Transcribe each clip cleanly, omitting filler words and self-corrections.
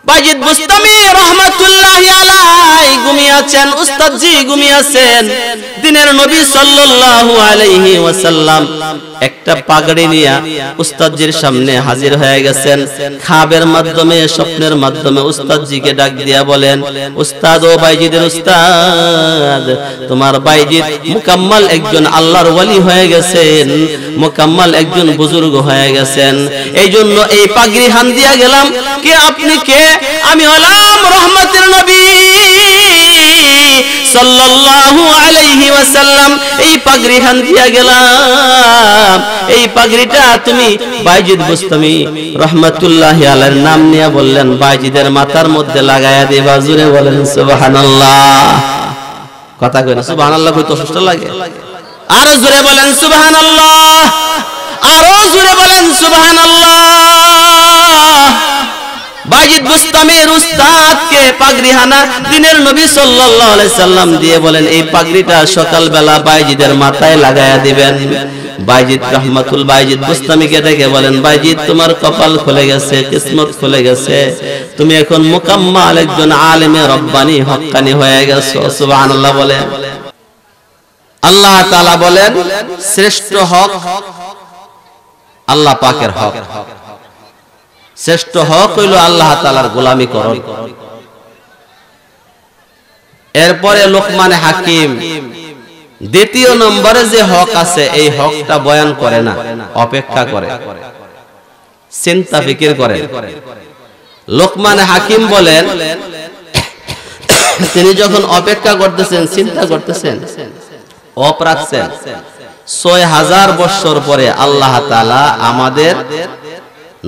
বাইজিদ বুস্তামি রাহমাতুল্লাহি আলাইহি ঘুমিয়েছেন, উস্তাদজি ঘুমিয়েছেন। দিনের নবী সাল্লাল্লাহু আলাইহি ওয়াসাল্লাম একটা পাগড়ি নিয়ে উস্তাদজির সামনে হাজির হয়ে গেছেন। খাবের মাধ্যমে, স্বপ্নের মাধ্যমে উস্তাদজিকে ডাক দিয়া বলেন, উস্তাদ, ও বাইজিদের উস্তাদ, তোমার বাইজিদ মুকাম্মাল একজন আল্লাহর ওলি হয়ে গেছেন, মুকাম্মাল একজন বুজুর্গ হয়ে গেছেন। এই জন্য এই পাগড়ি হান দিয়া গেলাম। কে আপনি? কে? আমি হলাম রহমতের নবী সাল্লাল্লাহু আলাইহি ওয়াসাল্লাম। এই পাগড়ি হান দিয়া গেলাম। এই পাগড়িটা তুমি বাইজিদ বুস্তামি রহমাতুল্লাহি আলাইহির নাম নিয়ে বললেন বাইজিদের মাথার মধ্যে লাগায়া দিবা। জোরে বলেন সুবহানাল্লাহ। কথা কই না সুবহানাল্লাহ, কই তো কষ্ট লাগে। আরো জোরে বলেন সুবহানাল্লাহ, আরো জোরে বলেন সুবহানাল্লাহ। বাইজিদ বুস্তামির উস্তাদকে পাগড়ি হানা দিনের নবী সাল্লাল্লাহু আলাইহি সাল্লাম দিয়ে বলেন, এই পাগড়িটা সকালবেলা বাইজিদের মাথায় লাগায়া দিবেন। বাইজিদ রহমাতুল বাইজিদ বুস্তামিকে ডেকে বলেন, বাইজিদ, তোমার কপাল খুলে গেছে, কিসমত খুলে গেছে, তুমি এখন মুকাম্মাল একজন আলেমে রব্বানি হক্কানি হয়ে গেছো। সুবহানাল্লাহ বলেন। আল্লাহ তাআলা বলেন, শ্রেষ্ঠ হক আল্লাহ পাকের হক। শ্রেষ্ঠ হক হইল আল্লাহ তাআলার গোলামি করণ। এরপরে লোকমান হাকিম দ্বিতীয় নম্বরে যে হক আছে, এই হকটা বয়ান করে না, অপেক্ষা করে, চিন্তা ফিকির করে। লোকমান হাকিম বলেন, তিনি যখন অপেক্ষা করতেছেন, চিন্তা করতেছেন, অপ রাখছেন, ৬০০০ বছর পরে আল্লাহ তাআলা আমাদের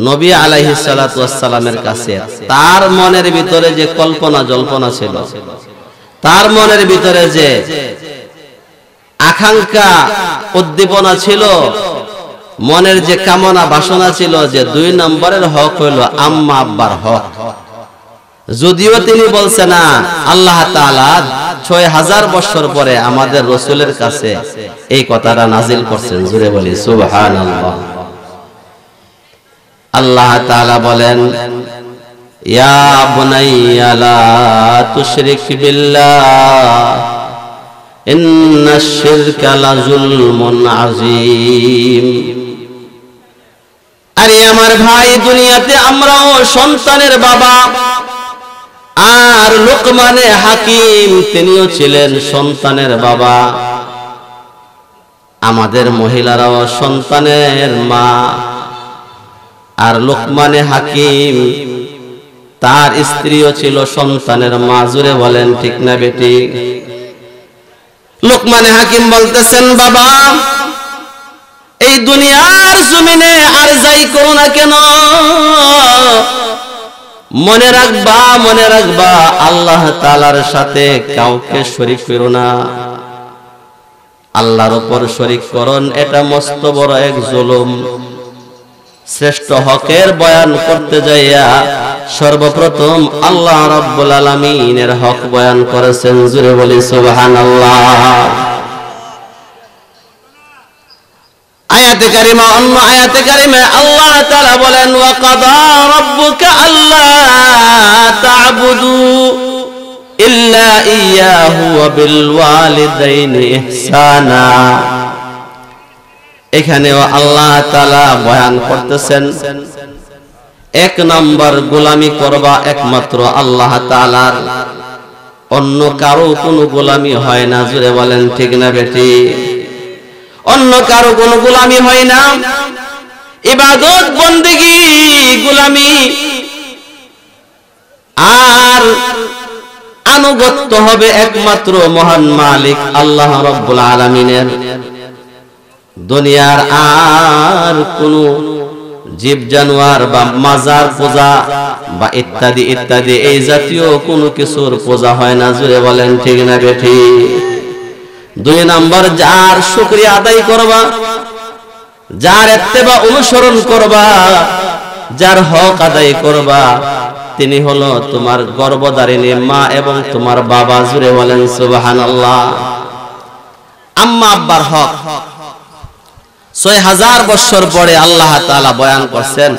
নবী আলাইহিস সালাতু ওয়াস সালামের কাছে তার মনের ভিতরে যে কল্পনা জল্পনা ছিল, তার মনের ভিতরে যে আকাঙ্ক্ষা উদ্দীপনা ছিল, মনের যে কামনা বাসনা ছিল, যে ২ নম্বরের হক হইল আম্মা আব্বার হক। যদিও তিনি বলছেন না, আল্লাহ তাআলা ৬০০০ বছর পরে আমাদের রাসূলের কাছে এই কথাটা নাজিল করছেন। জোরে বলি সুবহানাল্লাহ। আল্লাহ তাআলা বলেন, ইয়া বুনাইয়া লা তুশরিক বিল্লাহ ইন্নাশ শিরকা লাযুলমুন আযীম। আরে আমার ভাই, দুনিয়াতে আমরাও সন্তানের বাবা, আর লোকমানে হাকিম তিনিও ছিলেন সন্তানের বাবা। আমাদের মহিলারাও সন্তানের মা, আর লোকমানে হাকিম তার স্ত্রীও ছিল সন্তানের মা। জোরে বলেন ঠিক না বেটি? লোকমানে হাকিম বলতেছেন, বাবা, এই দুনিয়ার জমিনে আর যাই করো না কেন, মনে রাখবা, মনে রাখবা, আল্লাহ তাআলার সাথে কাউকে শরীক করো না। আল্লাহর উপর শরীক করণ এটা মস্ত বড় এক জুলুম। শ্রেষ্ঠ হকের বয়ান করতে যাইয়া সর্বপ্রথম আল্লাহ রাব্বুল আলামিনের হক বয়ান করেছেন। জোরে বলি সুবহানাল্লাহ। আয়াতে কারিমা, অন্য আয়াতে কারিমা আল্লাহ তাআলা বলেন, ওয়া কাদা রাব্বুকা আল্লা তা'বুদু ইল্লা ইয়্যাহু ওয়া বিল ওয়ালিদাইনি ইহসানা। এখানেও আল্লাহ তাআলা বয়ান করতেছেন, ১ নম্বর গোলামি করবা একমাত্র আল্লাহ তাআলার, অন্য কারো কোনো গোলামি হয় না। জোরে বলেন ঠিক না বেটি? অন্য কারো কোনো গোলামি হয় না। ইবাদত বন্দেগী গোলামি আর আনুগত্য হবে একমাত্র মহান মালিক আল্লাহ রাব্বুল আলামিনের। দুনিয়ার আর কোন জীব জানোয়ার বা মাজার পূজা বা ইত্যাদি ইত্যাদি এই জাতীয় কোনো কিছুর পূজা হয় না। জোরে বলেন ঠিক না বেঠি? ২ নম্বর, যার শুকরিয়া আদায় করবা, যার ইত্তেবা অনুসরণ করবা, যার হক আদায় করবা, তিনি হলো তোমার গর্ভধারিণী মা এবং তোমার বাবা। জোরে বলেন সুবহানাল্লাহ। আম্মা আব্বার হক ৬০০০ বছর পরে আল্লাহ তাআলা বয়ান করছেন।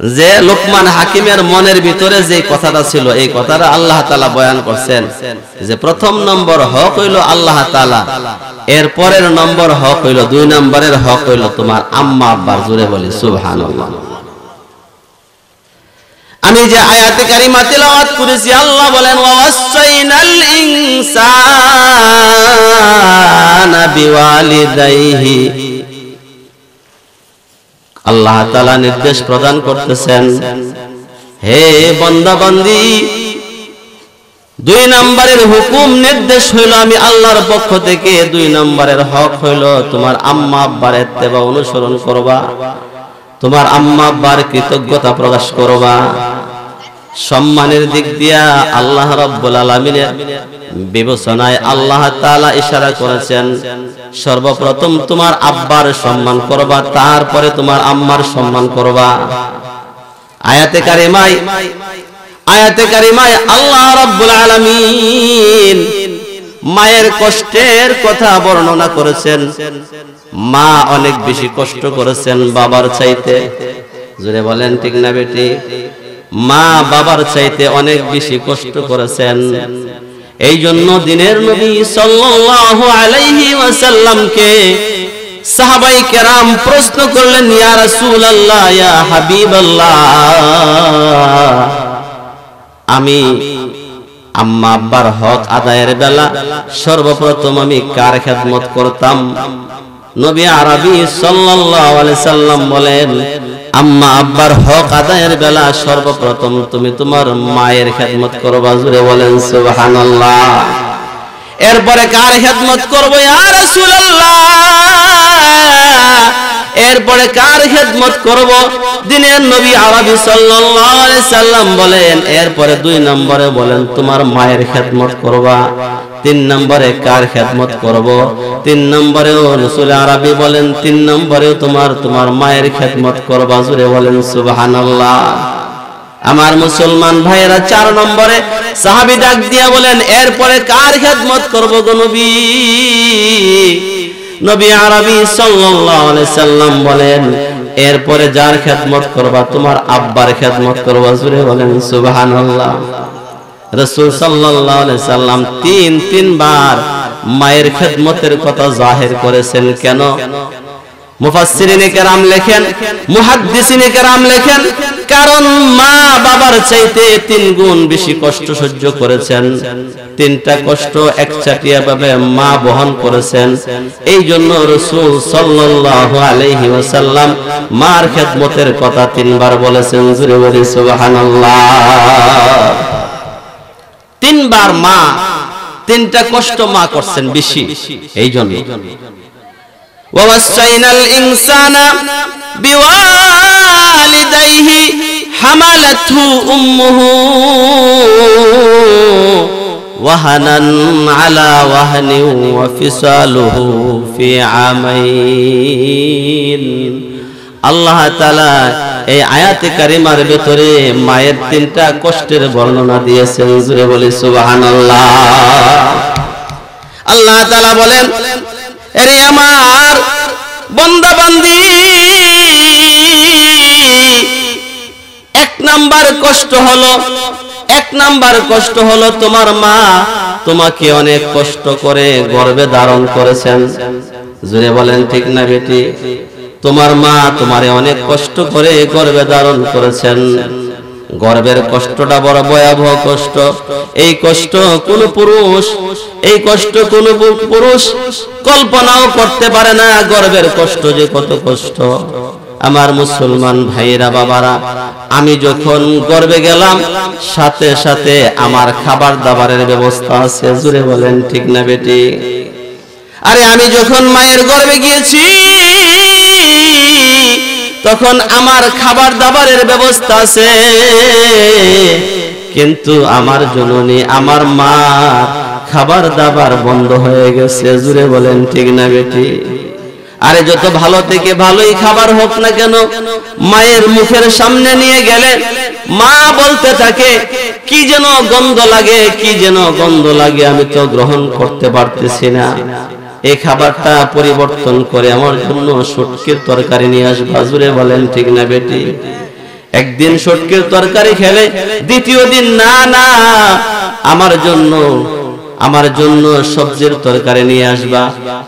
যে লোকমান হাকিমের মনের ভিতরে যে কথাটা ছিল, এই কথাটা আল্লাহ তাআলা বয়ান করছেন যে প্রথম নম্বর হক হইল আল্লাহ তাআলা, এর পরের নম্বর হক হইল, 2 নম্বরের হক হইল তোমার আম্মা আব্বার। জোরে বলি সুবহানাল্লাহ। আমি যে আয়াতে কারিমা তেলাওয়াত করেছি, আল্লাহ বলেন ওয়াসাইনাল ইনসানা বিওয়ালিদাইহি। আল্লাহ তাআলা নির্দেশ প্রদান করতেছেন, হে বান্দা বান্দি, 2 নম্বরের হুকুম নির্দেশ হইল আমি আল্লাহর পক্ষ থেকে, 2 নম্বরের হক হইল তোমার আম্মা আব্বার ইত্তেবা অনুসরণ করবা, তোমার আম্মা আব্বার কৃতজ্ঞতা প্রকাশ করবা। সম্মানের দিক দিয়া আল্লাহ রাব্বুল আলামিনের বিবেচনায় আল্লাহ তাআলা ইশারা করেছেন, সর্বপ্রথম তোমার আব্বার সম্মান করবা, তারপরে তোমার আম্মার সম্মান করবা। আয়াতে কারিমায় আল্লাহ রাব্বুল আলামিন মায়ের কষ্টের কথা বর্ণনা করেছেন। মা অনেক বেশি কষ্ট করেছেন বাবার চাইতে। জোরে বলেন ঠিক না বেটি? মা বাবার চাইতে অনেক বেশি কষ্ট করেছেন। এই জন্য দিনের নবী সাল্লাল্লাহু আলাইহি ওয়াসাল্লামকে সাহাবায়ে কেরাম প্রশ্ন করলেন, ইয়া রাসূলুল্লাহ, ইয়া হাবিবাল্লাহ, আমি আম্মা আব্বার হক আদায়ের বেলা সর্বপ্রথম আমি কার খেদমত করতাম? নবী আরবি সাল্লাল্লাহু আলাইহি সাল্লাম বলেন, আম্মা আব্বার হক আদায়ের বেলা সর্বপ্রথম তুমি তোমার মায়ের খেদমত করবা। জোরে বলেন সুবহানাল্লাহ। এরপরে কার খেদমত করব ইয়া রাসূলুল্লাহ? এরপরে কার খেদমত করব? দিনের নবী আরবি সাল্লাল্লাহু আলাইহি সাল্লাম বলেন, এরপরে 2 নম্বরে বলেন তোমার মায়ের খেদমত করবা। 3 নম্বরে কার খেদমত করব? 3 নম্বরেও রাসূল আরবি বলেন 3 নম্বরেও তোমার মায়ের খেদমত করবা। জোরে বলেন সুবহানাল্লাহ। আমার মুসলমান ভাইয়েরা, 4 নম্বরে সাহাবী ডাক দিয়া বলেন, এরপরে কার খেদমত করব গো নবী? নবী আরবি সাল্লাল্লাহু আলাইহি সাল্লাম বলেন, এরপরে যার খেদমত করবা তোমার আব্বার খেদমত করবা। জোরে বলেন সুবহানাল্লাহ। রাসূল সাল্লাল্লাহু আলাইহি সাল্লাম 3 বার মায়ের খেদমতের কথা জাহির করেছেন। কেন? মুফাসসিরিনে কেরাম লেখেন, মুহাদ্দিসিনে কেরাম লেখেন, কারণ মা বাবার চাইতে 3 গুণ বেশি কষ্ট সহ্য করেছেন। 3টা কষ্ট একচাটিয়া ভাবে মা বহন করেছেন। এই জন্য রাসূল সাল্লাল্লাহু আলাইহি ওয়াসাল্লাম মার খেদমতের কথা 3 বার বলেছেন। জোরে বলি সুবহানাল্লাহ। 3 বার মা, 3টা কষ্ট মা করছেন বেশি। এই জন্য ওয়াসাইনাল ইনসানা বিওয়ালিদাইহি হামালাতহু উম্মুহু ওয়াহানান আলা ওয়াহনিন ওয়া ফিসালুহু ফি আমাইন। আল্লাহ তাআলা এই আয়াতে কারিমার ভিতরে মায়ের 3টা কষ্টের বর্ণনা দিয়েছেন। জোরে বলি সুবহানাল্লাহ। আল্লাহ তাআলা বলেন, আরে আমার বান্দা বান্দি, 1 নাম্বার কষ্ট হলো তোমার মা তোমাকে অনেক কষ্ট করে গর্ভে ধারণ করেছেন। জোরে বলেন ঠিক না বেটি? তোমার মা তোমারে অনেক কষ্ট করে গর্ভে ধারণ করেছেন। গর্ভের কষ্টটা বড় ভয়াবহ কষ্ট। এই কষ্ট কোন পুরুষ কল্পনাও করতে পারে না। গর্ভের কষ্ট যে কত কষ্ট। আমার মুসলমান ভাইরা বাবারা, আমি যখন গর্ভে গেলাম সাথে সাথে আমার খাবার দাবারের ব্যবস্থা আছে। জোরে বলেন ঠিক না বেটি? আরে আমি যখন মায়ের গর্ভে গিয়েছি তখন আমার খাবার দাবারের ব্যবস্থা আছে, কিন্তু আমার জননী আমার মা খাবার দাবার বন্ধ হয়ে গেছে। জোরে বলেন ঠিক না বেটি? আরে যত ভালো থেকে ভালোই খাবার হোক না কেন, মায়ের মুখের সামনে নিয়ে গেলে মা বলতে থাকে, কি যেন গন্ধ লাগে, আমি তো গ্রহণ করতে পারতেছি না। এই খাবারটা পরিবর্তন করে আমার জন্য শুটকির তরকারি নিয়ে আসবা। জোরে বলেন ঠিক না বেটি? একদিন শুটকির তরকারি খেলে দ্বিতীয় দিন না না আমার জন্য সবজির তরকারি নিয়ে আসবা।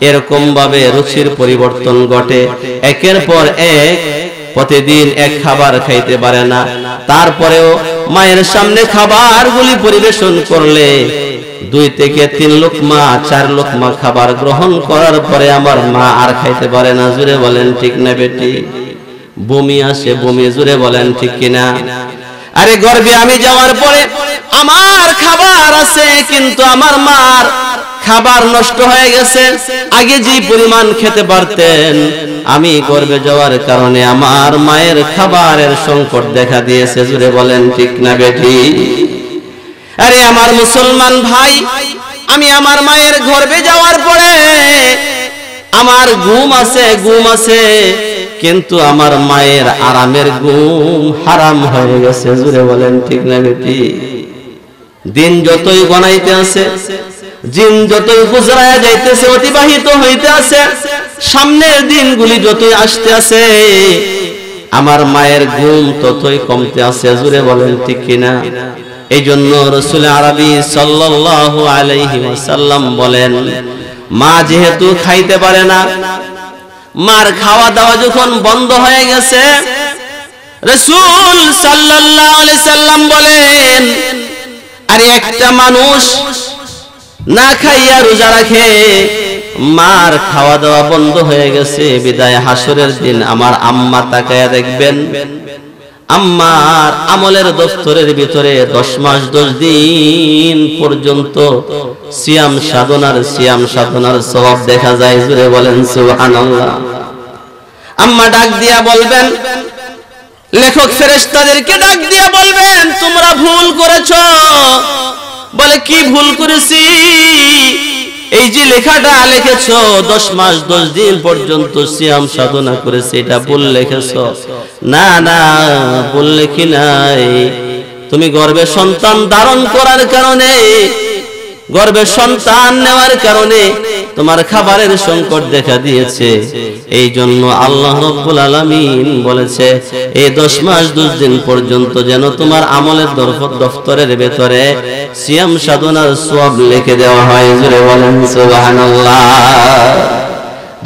এরকম ভাবে রুচির পরিবর্তন ঘটে। একের পর এক প্রতিদিন এক খাবার খাইতে পারে না। তারপরেও মায়ের সামনে খাবারগুলি পরিবেশন করলে 2 থেকে 3 লোকমা 4 লোকমা খাবার গ্রহণ করার পরে আমার মা আর খাইতে পারে না। জোরে বলেন ঠিক না বেটি? বমি আসে, বমি। জোরে বলেন ঠিক কিনা? আরে গর্ভে আমি যাওয়ার পরে আমার খাবার আছে, কিন্তু আমার মার খাবার নষ্ট হয়ে গেছে। আগে যে পরিমাণ খেতে পারতেন, আমি গর্ভে যাওয়ার কারণে আমার মায়ের খাবারের সংকট দেখা দিয়েছে। জোরে বলেন ঠিক না বেটি? আরে আমার মুসলমান ভাই, আমি আমার মায়ের গর্ভে যাওয়ার পরে আমার ঘুম আছে, কিন্তু আমার মায়ের আরামের ঘুম হারাম হয়ে গেছে। জোরে বলেন ঠিক না বেটি? দিন যতই গণাইতে আছে, দিন যতই গুজরায়া যাইতেছে, অতিবাহিত হইতে আছে, সামনের দিনগুলি যতই আসতে আছে, আমার মায়ের ঘুম ততই কমতে আছে। জোরে বলেন ঠিক কিনা? এই জন্য রাসূল আরবি সাল্লাল্লাহু আলাইহি ওয়াসাল্লাম বলেন, মা যেহেতু খাইতে পারে না, মার খাওয়া দাওয়া যখন বন্ধ হয়ে গেছে, রাসূল সাল্লাল্লাহু আলাইহি সাল্লাম বলেন, আর একটা মানুষ না খাইয়া রোজা রাখে, মার খাওয়া দাওয়া বন্ধ হয়ে গেছে, বিদায় হাসরের দিন আমার আম্মা তাকায়া দেখবেন, আম্মার আমলের দফতরের ভিতরে 10 মাস 10 দিন পর্যন্ত সিয়াম সাধনার সওয়াব দেখা যায়। জোরে বলেন সুবহানাল্লাহ। আম্মা ডাক দিয়া বলবেন, লেখক ফেরেশতাদেরকে ডাক দিয়া বলবেন, তোমরা ভুল করেছো। বলে, কি ভুল করেছি? এই যে লেখাটা লিখেছো 10 মাস 10 দিন পর্যন্ত সিয়াম সাধনা করেছে, এটা ভুল লিখেছো। না না, ভুল লিখি নাই। তুমি গর্ভে সন্তান ধারণ করার কারণে, গর্ভে সন্তান নেওয়ার কারণে তোমার খাবারের সংকট দেখা দিয়েছে। এই জন্য আল্লাহ রাব্বুল আলামিন বলেছে, এই 10 মাস 10 দিন পর্যন্ত যেন তোমার আমলের দফতরের ভেতরে সিয়াম সাধনার সওয়াব লিখে দেওয়া হয়। জোরে বলেন সুবহানাল্লাহ।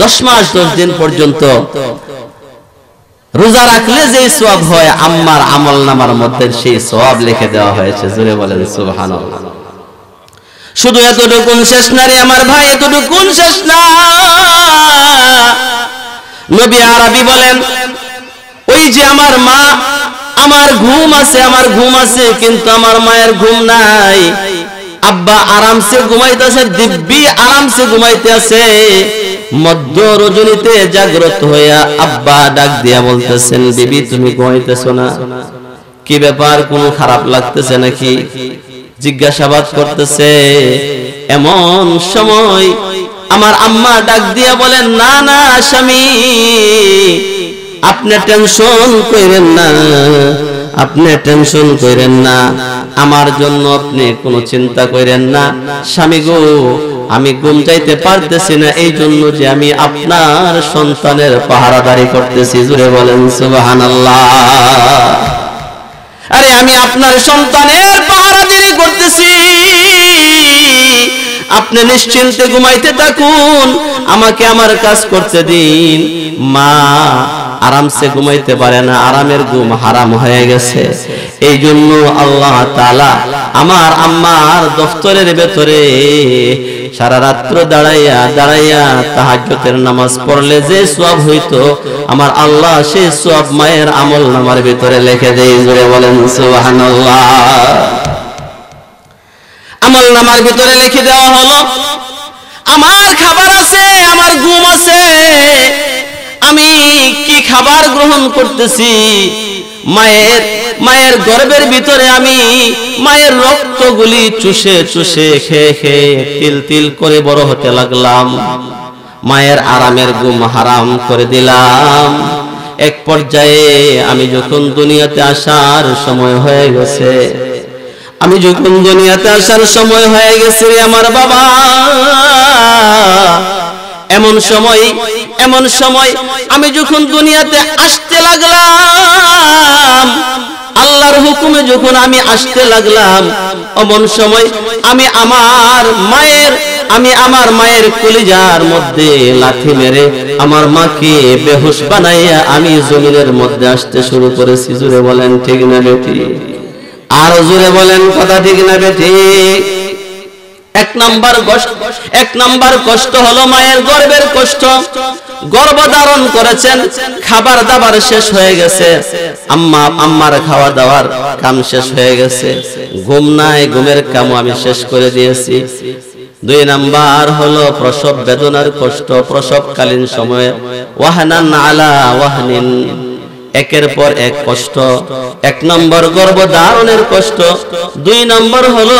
10 মাস 10 দিন পর্যন্ত রোজা রাখলে যে সওয়াব হয়, আম্মার আমলনামার মধ্যে সেই সওয়াব লিখে দেওয়া হয়েছে। জোরে বলেন সুবহানাল্লাহ। শুধু এতটুকুন শেষ না রে আমার ভাই, এতটুকুন শেষ না। নবী আরবি বলেন, ওই যে আমার মা, আমার ঘুম আছে, কিন্তু আমার মায়ের ঘুম নাই। আব্বা আরামসে ঘুমাইতেছে, দিব্যি আরামসে ঘুমাইতে আছে। মধ্য রজনীতে জাগ্রত হইয়া আব্বা ডাক দিয়া বলতেছেন, বিবি তুমি ঘুমাইতেছো না? কি ব্যাপার, কোনো খারাপ লাগতেছে নাকি? জিজ্ঞাসাবাদ করতেছে। এমন সময় আমার আম্মা ডাক দিয়া বলেন, না না স্বামী, আপনি টেনশন কইরেন না, আপনি টেনশন কইরেন না, আমার জন্য আপনি কোনো চিন্তা কইরেন না। স্বামী গো, আমি ঘুম যাইতে পারতেছি না, এই জন্য যে আমি আপনার সন্তানের পাহারাদারি করতেছি। জোরে বলেন সুবহানাল্লাহ। আরে আমি আপনার সন্তানের পাহারাদারি করতেছি, আপনি নিশ্চিন্তে ঘুমাইতে থাকুন, আমাকে আমার কাজ করতে দিন। মা আরামসে ঘুমাইতে পারে না, আরামের ঘুম হারাম হয়ে গেছে। এই জন্য আল্লাহ তাআলা আমার আম্মার দফতরের ভেতরে সারা রাত্র দাঁড়াইয়া তাহাজ্জুদের নামাজ পড়লে যে সওয়াব হইতো, আমার আল্লাহ সেই সওয়াব মায়ের আমলনামার ভিতরে লিখে দেয়। জোরে বলেন সুবহানাল্লাহ। আমলনামার ভিতরে লিখে দেওয়া হলো, আমার খাবার আছে, আমার ঘুম আছে, আমি কি খাবার গ্রহণ করতেছি, মায়ের গর্ভের ভিতরে আমি মায়ের রক্তগুলি চুষে চুষে খেয়ে খেয়ে তিল তিল করে বড় হতে লাগলাম। মায়ের আরামের ঘুম হারাম করে দিলাম। এক পর্যায়ে আমি যখন দুনিয়াতে আসার সময় হয়ে গেছে, আমার বাবা, এমন সময় এমন সময় আমি যখন দুনিয়াতে আসতে লাগলাম, আল্লাহর হুকুমে যখন আমি আসতে লাগলাম, এমন সময় আমি আমার মায়ের কলিজার মধ্যে লাথি মেরে আমার মাকে বেহুশ বানাইয়া আমি জমিনের মধ্যে আসতে শুরু করেছি। জোরে বলেন ঠিক না বেঠিক? আর জোরে বলেন কথা ঠিক না বেঠিক? এক নাম্বার কষ্ট হলো মায়ের গর্ভের কষ্ট। গর্ভধারণ করেছেন, খাবার দাবার শেষ হয়ে গেছে, আম্মার খাওয়া দাওয়ার কাম শেষ হয়ে গেছে, ঘুম নাই, ঘুমের কামও আমি শেষ করে দিয়েছি। 2 নাম্বার হলো প্রসব বেদনার কষ্ট, প্রসবকালীন সময়ে ওয়াহনান আলা ওয়াহনিন, একের পর এক কষ্ট। 1 নম্বর গর্ভধারণের কষ্ট। 2 নম্বর হলো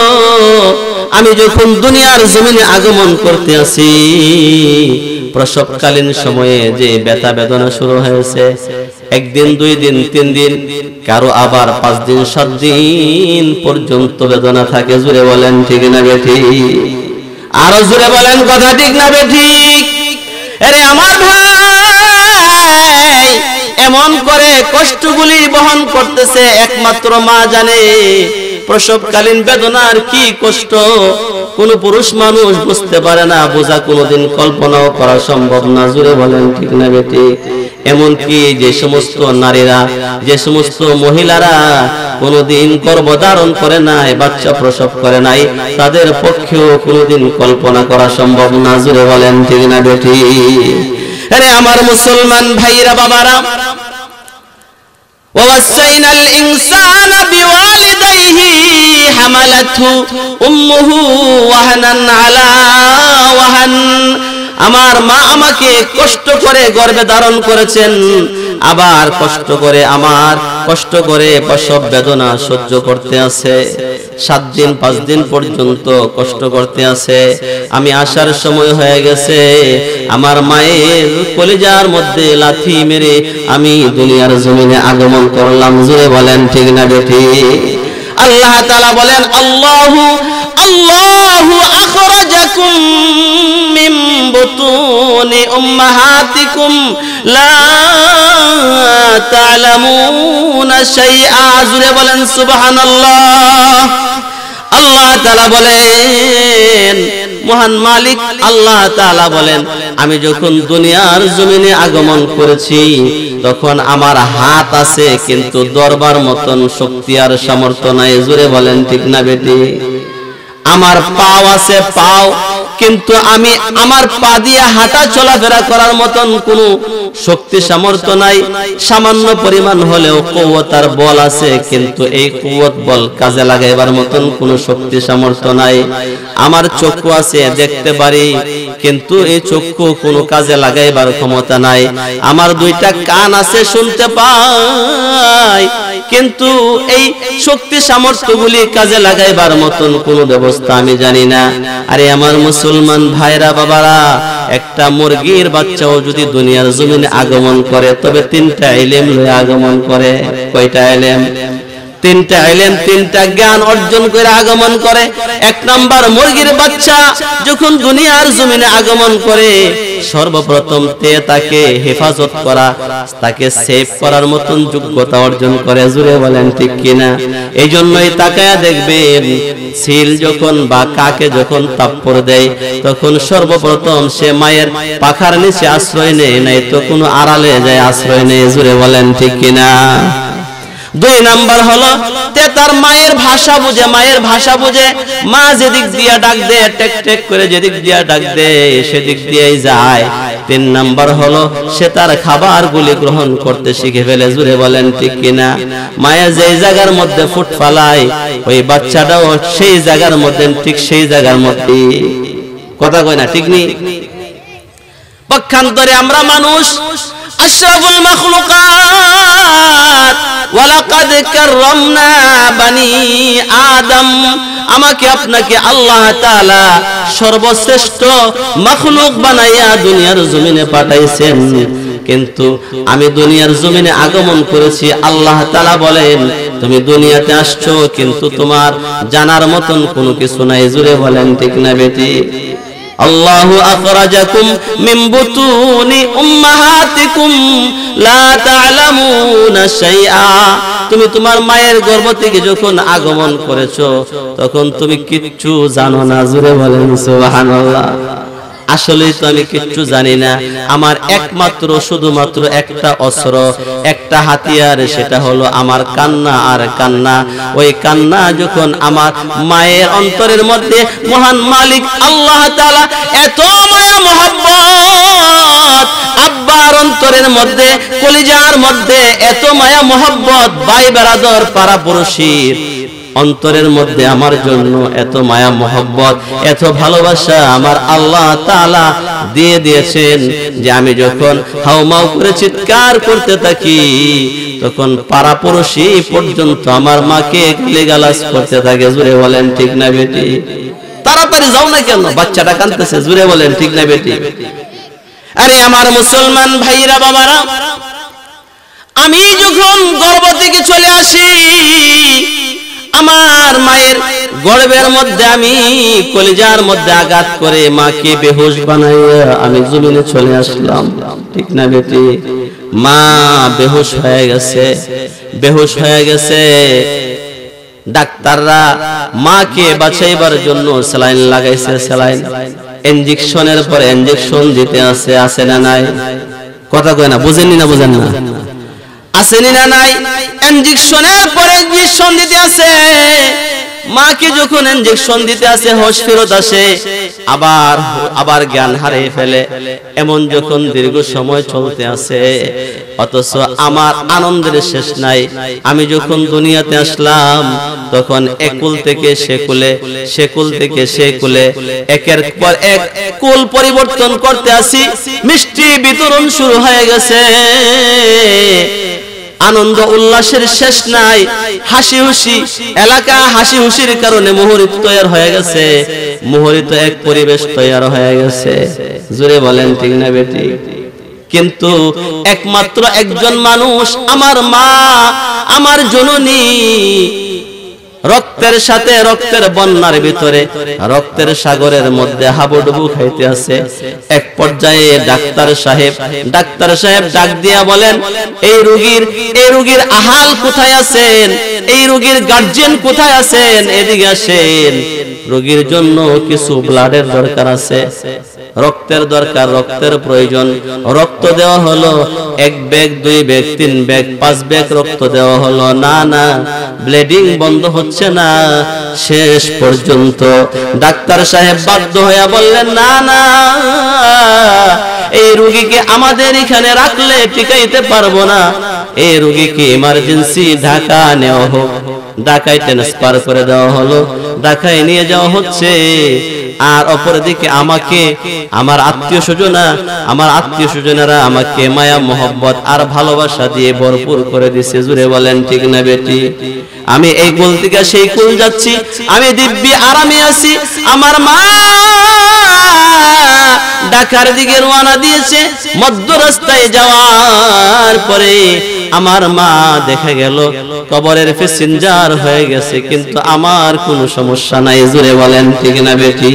আমি যখন দুনিয়ার জমিনে আগমন করতে আসি, প্রসবকালীন সময়ে যে ব্যথা বেদনা শুরু হয়েছে, 1 দিন 2 দিন 3 দিন, কারো আবার 5 দিন 7 দিন পর্যন্ত বেদনা থাকে। জোরে বলেন ঠিক না বেঠিক? আরো জোরে বলেন কথা ঠিক না বেঠিক? আরে আমার ভাই, এমন করে কষ্টগুলি বহন করতেছে একমাত্র মা জানে। প্রসবকালীন বেদনার কি কষ্ট কোন পুরুষ মানুষ বুঝতে পারে না, বোঝা কোনোদিন কল্পনাও করা সম্ভব না। জোরে বলেন ঠিক না বেঠিক? এমনকি যে সমস্ত নারীরা, যে সমস্ত মহিলারা কোনোদিন গর্ভধারণ করে নাই, বাচ্চা প্রসব করে নাই, তাদের পক্ষেও কোনোদিন কল্পনা করা সম্ভব না। জোরে বলেন ঠিক না বেঠিক? আরে আমার মুসলমান ভাইরা বাবারা, ووصينا الإنسان بوالديه حملته أمه وهنا على وهن। আমার মা আমাকে কষ্ট করে গর্ভে ধারণ করেছেন, আবার কষ্ট করে প্রসব বেদনা সহ্য করতে আছে। 7 দিন 5 দিন পর্যন্ত কষ্ট করতে আছে। আমি আসার সময় হয়ে গেছে, আমার মায়ের কলিজার মধ্যে লাথি মেরে আমি দুনিয়ার জমিনে আগমন করলাম। জোরে বলেন ঠিক না বেঠিক? আল্লাহ তাআলা বলেন, আল্লাহু আখরাজাকুম মিন বুতুনি উম্মাহাতিকুম লা তা'লামুনা শাইআ। জোরে বলেন সুবহানাল্লাহ। আল্লাহ তাআলা বলেন, মহান মালিক আল্লাহ তাআলা বলেন, আমি যখন দুনিয়ার জমিনে আগমন করেছি তখন আমার হাত আছে, কিন্তু দরবার মতন শক্তি আর সামর্থ্য নাই। জোরে বলেন ঠিক না বেঠিক? আমার পাও আছে, পাও, কিন্তু আমি আমার পা দিয়ে হাঁটা চলাফেরা করার মতন কোনো শক্তি সামর্থ্য নাই। সামান্য পরিমাণ হলেও কুওয়াত আর বল আছে, কিন্তু এই কুওয়াত বল কাজে লাগাইবার মতন কোনো শক্তি সামর্থ্য নাই। আমার চক্ষু আছে, দেখতে পারি, কিন্তু এই চক্ষু কোনো কাজে লাগাইবার ক্ষমতা নাই। আমার 2টা কান আছে, শুনতে পাই, কিন্তু এই শক্তি সামর্থ্যগুলি কাজে লাগাইবার মতন কোনো ব্যবস্থা আমি জানি না। আরে আমার মুসলমান ভাইরা বাবারা, একটা মুরগির বাচ্চাও যদি দুনিয়ার জমিনে আগমন করে, তবে 3টা ইলম লয়ে আগমন করে। কয়টা ইলম? 3টা ইলম, 3টা জ্ঞান অর্জন করে আগমন করে। 1 নাম্বার, মুরগির বাচ্চা যখন দুনিয়ার জমিনে আগমন করে, সর্বপ্রথম তাকে হেফাজত করা, তাকে সেভ করার মতন যোগ্যতা অর্জন করে। জোরে বলেন ঠিক কিনা? এই জন্যই তাকায়া দেখবেন, সিল যখন বা কাকে যখন তাপ্পড় দেয়, তখন সর্বপ্রথম সে মায়ের পাখার নিচে আশ্রয় নেয়, নাই তো কোনো আড়ালে যায় আশ্রয় নেয়। জোরে বলেন ঠিক কিনা? 2 নাম্বার হলো তার মায়ের ভাষা বুঝে, মায়ের ভাষা বুঝে। মা যেদিক দিয়া ডাক দেয়, টেক টেক করে যেদিক দিয়া ডাক দেয়, সেদিক দিয়েই যায়। 3 নাম্বার হলো সে তার খাবারগুলি গ্রহণ করতে শিখে ফেলে। জোরে বলেন ঠিক কিনা? মায়া যেই জায়গার মধ্যে ফুট ফালায়, ওই বাচ্চাটাও সেই জায়গার মধ্যে, ঠিক সেই জায়গার মধ্যে। কথা কয় না? ঠিক নেই? পক্ষান্তরে আমরা মানুষ আশরাফুল মাখলুকাত, ওয়ালাকাদ কাররামনা বানি আদম, আমাকে আপনাকে আল্লাহ তাআলা সর্বশ্রেষ্ঠ মাখলুক বানাইয়া দুনিয়ার জমিনে পাঠাইছেন। কিন্তু আমি দুনিয়ার জমিনে আগমন করেছি, আল্লাহ তাআলা বলেন তুমি দুনিয়াতে আসছো, কিন্তু তোমার জানার মতন কোনো কিছু নাই। জোরে বলেন ঠিক না বেঠিক? আল্লাহু আখরাজাকুম মিন বুতুনি উম্মাহাতিকুম লা তা'লামুনা শাইআ। তুমি তোমার মায়ের গর্ভ থেকে যখন আগমন করেছো তখন তুমি কিচ্ছু জানো না। জোরে বলেন সুবহানাল্লাহ। আসলে তো আমি কিচ্ছু জানি না। আমার একমাত্র শুধুমাত্র একটা অস্ত্র, একটা হাতিয়ার, সেটা হলো আমার কান্না আর কান্না। ওই কান্না যখন আমার মায়ের অন্তরের মধ্যে মহান মালিক আল্লাহ তাআলা এত মায়া মহব্বত, আব্বার অন্তরের মধ্যে কলিজার মধ্যে এত মায়া মহব্বত, ভাই বেরাদর পাড়া পড়শির অন্তরের মধ্যে আমার জন্য এত মায়া মহব্বত, এত ভালোবাসা আমার আল্লাহ তাআলা দিয়ে দিয়েছেন যে আমি যখন হাউমাউ করে চিৎকার করতে থাকি তখন পাড়াপড়শি পর্যন্ত আমার মাকে গালিগালাজ করতে থাকে। জোরে বলেন ঠিক না বেটি? তাড়াতাড়ি যাও না কেন, বাচ্চাটা কাঁদতেছে। জোরে বলেন ঠিক না বেটি? আরে আমার মুসলমান ভাইরা বাবারা, আমি যখন গর্ভ থেকে চলে আসি আমার মায়ের গর্ভের মধ্যে, আমি কলিজার মধ্যে আঘাত করে মাকে বেহুশ বানাইয়া আমি জমিনে চলে আসলাম। ঠিক না বেটি? মা বেহুশ হয়ে গেছে, বেহুশ হয়ে গেছে। ডাক্তাররা মাকে বাঁচাইবার জন্য স্যালাইন লাগাইছে, স্যালাইন, ইনজেকশনের পর ইনজেকশন দিতে আছে না নাই? কথা কয় না, বুঝেননি না? বুঝেন না? আসেনি না নাই? ইনজেকশনের পরে ইনজেকশন দিতে আছে। মাকে যখন ইনজেকশন দিতে আছে হোশ ফেরত আসে, আবার জ্ঞান হারিয়ে ফেলে। এমন যখন দীর্ঘ সময় চলতে আছে, অথচ আমার আনন্দের শেষ নাই। আমি যখন দুনিয়াতে আসলাম তখন একুল থেকে সেকুলে, সেকুল থেকে সেকুলে, একের পর এক কুল পরিবর্তন করতে আসি। মিষ্টি বিতরণ শুরু হয়ে গেছে, আনন্দ উল্লাসের শেষ নাই। হাসি খুশি এলাকা, হাসি খুশির কারণে মুহূর্ত তৈরি হয়ে গেছে, মুহূর্ত এক পরিবেশ তৈরি হয়ে গেছে। জোরে বলেন ঠিক না বেটি? কিন্তু একমাত্র একজন মানুষ, আমার মা, আমার জননী, রক্তের সাথে রক্তের বন্যার ভিতরে, রক্তের সাগরের মধ্যে হাবুডুবু খাইতে আছে। এক পর্যায়ে ডাক্তার সাহেব ডাক দিয়া বলেন, এই রোগীর আহাল কোথায় আছেন? এই রোগীর গার্জিয়ান কোথায় আছেন? এদিকে আসেন, রোগীর জন্য কিছু ব্লাডের দরকার আছে, রক্তের দরকার, রক্তের প্রয়োজন। রক্ত দেওয়া হলো 1 ব্যাগ, 2 ব্যাগ, 3 ব্যাগ, 5 ব্যাগ রক্ত দেওয়া হলো। না, ব্লিডিং বন্ধ হচ্ছে না। শেষ পর্যন্ত ডাক্তার সাহেব বাধ্য হয়ে বললেন, না, এই রোগীকে আমাদের এখানে রাখলে টিকাইতে পারবো না। এই রোগীকে ইমার্জেন্সি ঢাকা নেওয়া হোক। ঢাকায় ট্রান্সফার করে দেওয়া হলো, ঢাকায় নিয়ে যাওয়া হচ্ছে। আর অপরদিকে আমাকে আমার আত্মীয় স্বজনেরা আমাকে মায়া মোহব্বত আর ভালোবাসা দিয়ে ভরপুর করে দিছে। জুড়ে বলেন ঠিক না বেটি? আমি এই কুল থেকে সেই কুল যাচ্ছি, আমি দিব্যি আরামে আছি। আমার মা ঢাকার দিকে রওনা দিয়েছে। মধ্য রাস্তায় যাওয়ার পরে আমার মা দেখা গেল কবরের প্যাসেঞ্জার হয়ে গেছে, কিন্তু আমার কোনো সমস্যা নাই। জোরে বলেন ঠিক না বেটি?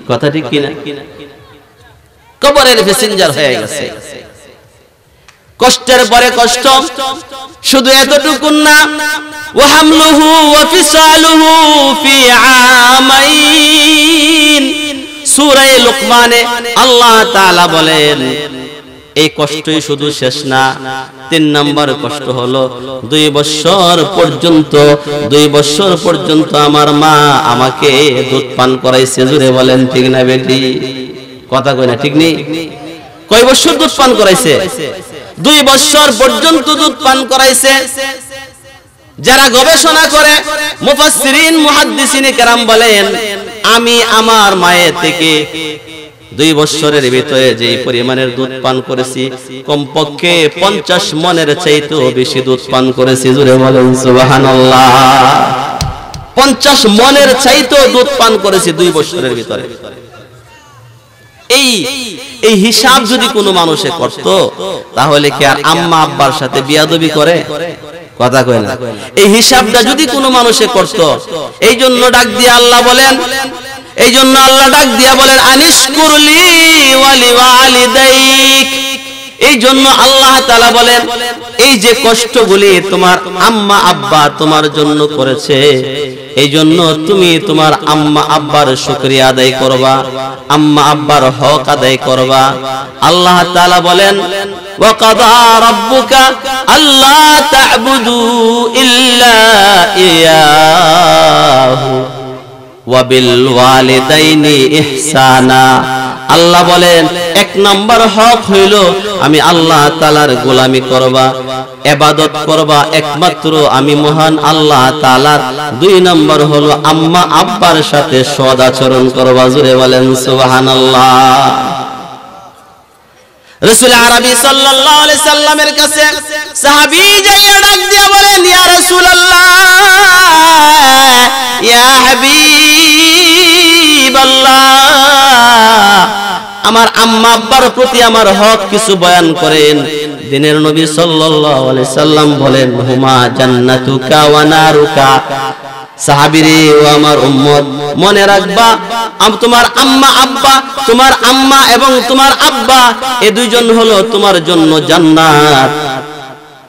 কথা ঠিক কিনা? কবরের প্যাসেঞ্জার হয়ে গেছে। কষ্টের পরে কষ্ট, শুধু এতটুকু না, ওয়া হামলুহু ওয়া ফিসালুহু ফি আমাইন। সূরা লুকমানে আল্লাহ তাআলা বলেন, এই কষ্টই শুধু শেষ না, 3 নম্বর কষ্ট হলো 2 বছর পর্যন্ত আমার মা আমাকে দুধ পান করাইছে। জুড়ে বলেন ঠিক না বেটি? কথা কই না, ঠিক নেই? কয় বছর দুধ পান করাইছে? 2 বছর পর্যন্ত দুধ পান করাইছে। যারা গবেষণা করে, মুফাসসিরিন মুহাদ্দিসিনে কেরাম বলেন, আমি আমার মায়ের থেকে 2 বছরের ভিতরে যে পরিমাণের দুধ পান করেছি, কমপক্ষে 50 মনের চাইতেও বেশি দুধ পান করেছি। জোরে বলেন সুবহানাল্লাহ। 50 মনের চাইতেও দুধ পান করেছি 2 বছরের ভিতরে। এই হিসাব যদি কোনো মানুষে করত, তাহলে কি আর আম্মা আব্বার সাথে বিয়াদবি করে? কথা কয় না? এই হিসাবটা যদি কোনো মানুষে করত, এই জন্য ডাক দিয়ে আল্লাহ বলেন, এই জন্য আল্লাহ ডাক দিয়া বলেন আনিশকুরলি ওয়ালি ওয়ালিদাইক। এই জন্য আল্লাহ তাআলা বলেন এই যে কষ্টগুলি তোমার আম্মা আব্বা তোমার জন্য করেছে, এই জন্য তুমি তোমার আম্মা আব্বার শুকরিয়া আদায় করবা, আম্মা আব্বার হক আদায় করবা। আল্লাহ তাআলা বলেন ওয়া কাদা রাব্বুকা আল্লা তা'বুদু ইল্লা ইয়াহু ওয়া বিল ওয়ালিদাইনি ইহসানা। আল্লাহ বলেন এক নাম্বার হক হইল আমি আল্লাহ তাআলার গোলামি করবা, ইবাদত করবা একমাত্র আমি মহান আল্লাহ তাআলার। দুই নাম্বার হলো আম্মা আব্বার সাথে সৎ আচরণ করবা। জোরে বলেন সুবহানাল্লাহ। রাসূল আরবি সাল্লাল্লাহু আলাইহি সাল্লামের কাছে সাহাবী যাইয়া ডাক দিয়া বলেন ইয়া রাসূলুল্লাহ ইয়া হাবিবাল্লাহ, আমার আম্মা আব্বার প্রতি আমার হক কিছু বয়ান করেন। দিনের নবী সাল্লাল্লাহু আলাইহি সাল্লাম বলেন হুমা জান্নাতুকা ওয়া নারুকা। সাহাবীরে ও আমার উম্মত মনে রাখবা তোমার আম্মা আব্বা, তোমার আম্মা এবং তোমার আব্বা এই দুইজন হলো তোমার জন্য জান্নাত,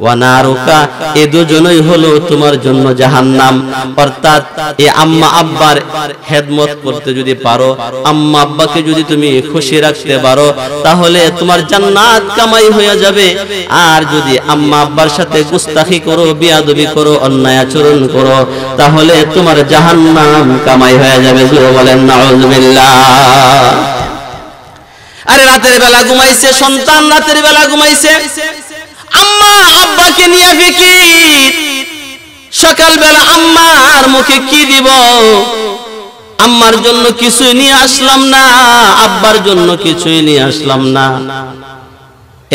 ওয়া নারুকা এই দুজনই হলো তোমার জন্য জাহান্নাম। অর্থাৎ এই আম্মা আব্বার খেদমত করতে যদি পারো, আম্মা আব্বাকে যদি তুমি খুশি রাখতে পারো, তাহলে তোমার জান্নাত কামাই হয়ে যাবে। আর যদি আম্মা আব্বার সাথে গুস্তাখি করো, বিয়াদবি করো, অন্যায় আচরণ করো, তাহলে তোমার জাহান্নাম কামাই হয়ে যাবে। জোরে বলেন নাউযুবিল্লাহ। আরে রাতের বেলা ঘুমাইছে সন্তান, রাতের বেলা ঘুমাইছে, আম্মা আব্বাকে নিয়ে ফিকির, সকালবেলা আম্মার মুখে কি দিব, আম্মার জন্য কিছুই নিয়ে আসলাম না, আব্বার জন্য কিছুই নিয়ে আসলাম না।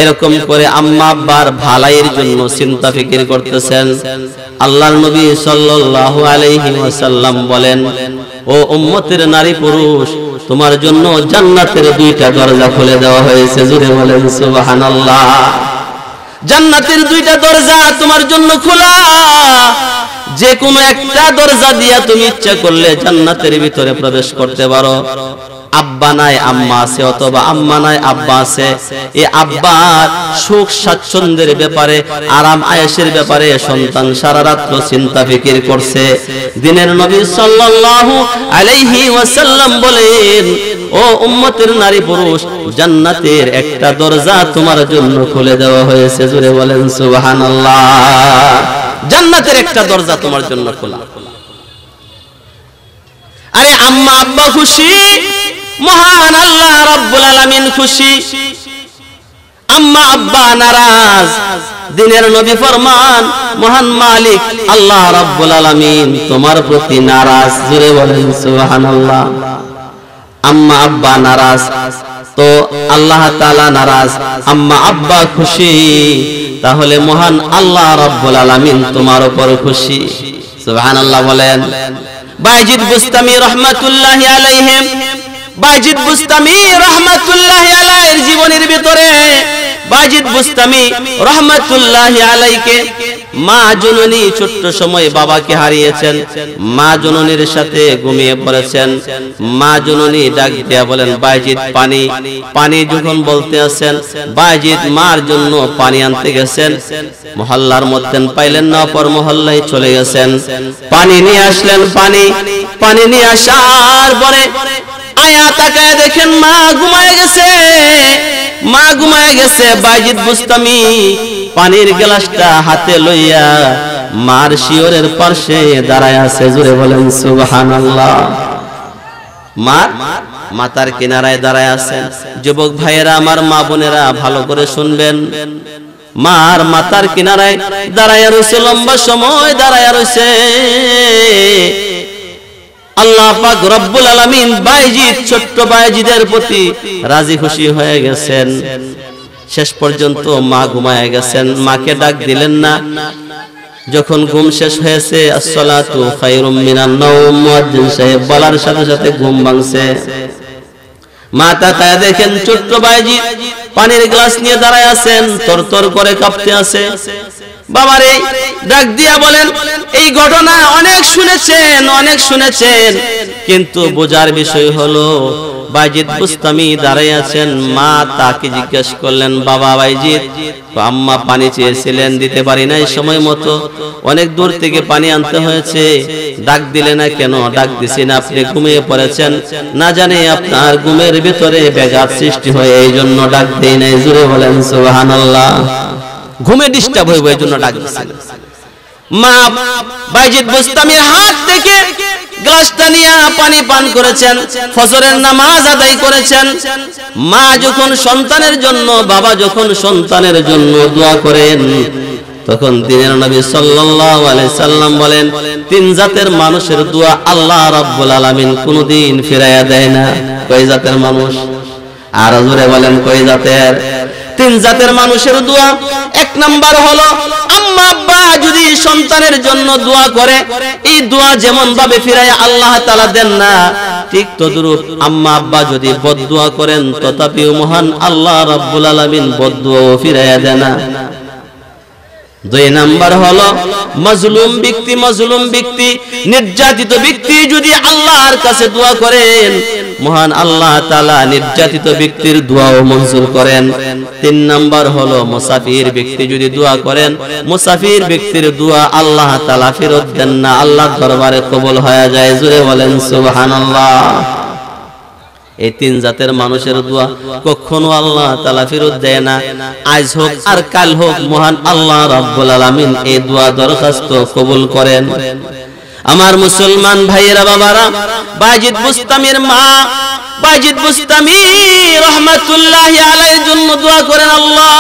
এরকম করে আম্মা আব্বার ভালাইয়ের জন্য চিন্তা ফিকির করতেছেন। আল্লাহর নবী সাল্লাল্লাহু আলাইহি ওয়াসাল্লাম বলেন ও উম্মতের নারী পুরুষ, তোমার জন্য জান্নাতের দুইটা দরজা খুলে দেওয়া হয়েছে। জোরে বলেন সুবহানাল্লাহ। জান্নাতের দুইটা দরজা তোমার জন্য খোলা, যে কোনো একটা দরজা দিয়া তুমি ইচ্ছা করলে জান্নাতের ভিতরে প্রবেশ করতে পারো। আব্বা নাই আম্মা আছে, অথবা আম্মা নাই আব্বা আছে, এই আব্বার সুখ স্বাচ্ছন্দ্যের ব্যাপারে, আরাম আয়েশের ব্যাপারে সন্তান সারা রাত চিন্তা ফিকির করছে। দিনের নবী সাল্লাল্লাহু আলাইহি ওয়াসাল্লাম বলেন ও উম্মতের নারী পুরুষ, জান্নাতের একটা দরজা তোমার জন্য খুলে দেওয়া হয়েছে। জোরে বলেন সুবহানাল্লাহ। জান্নাতের একটা দরজা তোমার জন্য খোলা। আরে আম্মা আব্বা খুশি, মহান আল্লাহ রাব্বুল আলামিন খুশি, আম্মা আব্বা নারাজ, দিনের নবী ফরমান মহান মালিক আল্লাহ রাব্বুল আলামিন তোমার প্রতি নারাজ। জোরে বলেন সুবহানাল্লাহ। আম্মা আব্বা নারাজ তো আল্লাহ তাআলা নারাজ, আম্মা আব্বা খুশি, তাহলে মহান আল্লাহ রাব্বুল আলামিন তোমার উপর খুশি। সুবহানাল্লাহ বলেন। বাইজিদ বুস্তামি রাহমাতুল্লাহি আলাইহি, বাইজিদ বুস্তামি রাহমাতুল্লাহি আলাইহির জীবনের ভিতরে বাইজিদ বুস্তামি রাহমাতুল্লাহি আলাইহিকে মা জননী ছোট্ট সময় বাবাকে হারিয়েছেন, মা জননীর সাথে ঘুমিয়ে পড়েছেন। মা জননী ডাক দিয়া বলেন বাইজিদ পানি, পানি যখন বলতে আছেন, বাইজিদ মার জন্য পানি আনতে গেছেন, মহল্লার মধ্যে পাইলেন না, পর মহল্লায় চলে গেছেন, পানি নিয়ে আসলেন। পানি নিয়ে আসার পরে আয়া তাকায় দেখেন মা ঘুমায় গেছে, মা ঘুমায় গেছে। বাইজিদ বুস্তামি পানির গ্লাসটা হাতে লইয়া মার শিয়রের পাশে দাঁড়ায় আছে। জোরে বলেন সুবহানাল্লাহ। মাতার কিনারায় দাঁড়ায় আছেন। যুবক ভাইয়েরা, আমার মা বোনেরা ভালো করে শুনবেন, মার মাতার কিনারায় দাঁড়ায় রয়েছে, লম্বা সময় দাঁড়ায় রয়েছে। আল্লাহ পাক রব্বুল আলামিন বাইজিদ, ছোট্ট বাইজিদের প্রতি রাজি খুশি হয়ে গেছেন। শেষ পর্যন্ত মা ঘুমায় গেছেন, মাকে ডাক দিলেন না। যখন ঘুম শেষ হয়েছে, আসসালাতু খায়রুম মিনান নাওম মুয়াজ্জিন সাহেব বলার সাথে সাথে ঘুম ভাঙছে। মা তাকায় দেখেন ছোট্ট বাইজিদ পানির গ্লাস নিয়ে দাঁড়ায় আছেন, তরতর করে কাঁপতে আছে। বাবারে ডাক দিয়া বলেন এই ঘটনা অনেক শুনেছেন, কিন্তু বোঝার বিষয় হলো বাইজিদ বুস্তামি দাঁড়িয়ে আছেন, মা তাকে জিজ্ঞেস করলেন, বাবা বাইজিদ, আম্মা পানি চেয়েছিলেন, দিতে পারি নাই সময় মতো, অনেক দূর থেকে পানি আনতে হয়েছে, ডাক দিলে না কেন? ডাক দিছি না, আপনি ঘুমিয়ে পড়েছেন, না জানি আপনার ঘুমের ভিতরে ব্যাঘাত সৃষ্টি হয়, এই জন্য ডাক দেই নাই। জোরে বলেন সুবহানাল্লাহ। ঘুমে ডিস্টার্ব হইব এই জন্য ডাক দিছেন। মা বাইজিদ বুস্তামির হাত থেকে গ্লাসটা নিয়ে পানি পান করেছেন, ফজরের নামাজ আদায় করেছেন। মা যখন সন্তানের জন্য, বাবা যখন সন্তানের জন্য দোয়া করেন, তখন দিনের নবী সাল্লাল্লাহু আলাইহি সাল্লাম বলেন, তিন জাতের মানুষের দোয়া আল্লাহ রাব্বুল আলামিন কোনদিন ফিরাইয়া দেয় না। কয় জাতের মানুষ? আর জোরে বলেন কয় জাতের? তিন জাতের মানুষের দোয়া। এক নাম্বার হলো আম্মা আব্বা যদি সন্তানের জন্য দোয়া করে, এই দোয়া যেমন ভাবে ফিরাইয়া আল্লাহ তাআলা দেন না, ঠিক তদ্রূপ আম্মা আব্বা যদি বদদোয়া করেন, তথাপিও মহান আল্লাহ রাব্বুল আলামিন বদদোয়াও ফিরাইয়া দেন না। দুই নাম্বার হলো মাজলুম ব্যক্তি, নির্যাতিত ব্যক্তি যদি আল্লাহর কাছে দোয়া করেন, মহান আল্লাহ তাআলা নির্যাতিত ব্যক্তির দোয়াও মঞ্জুর করেন। তিন নাম্বার হলো মুসাফির ব্যক্তি যদি দোয়া করেন, মুসাফির ব্যক্তির দোয়া আল্লাহ তাআলা ফেরত দেন না, আল্লাহর দরবারে কবুল হয়ে যায়। জোরে বলেন সুবহানাল্লাহ। এই তিন জাতের মানুষের দোয়া কখনো আল্লাহ তাআলা ফেরত দেয় না। আজ হোক আর কাল হোক মহান আল্লাহ রাব্বুল আলামিন এই দোয়া দরখাস্ত কবুল করেন। আমার মুসলমান ভাইয়েরা বাবারা, বাইজিদ বুস্তামির মা বাইজিদ বুস্তামি রাহমাতুল্লাহি আলাইহির জন্য দোয়া করেন, আল্লাহ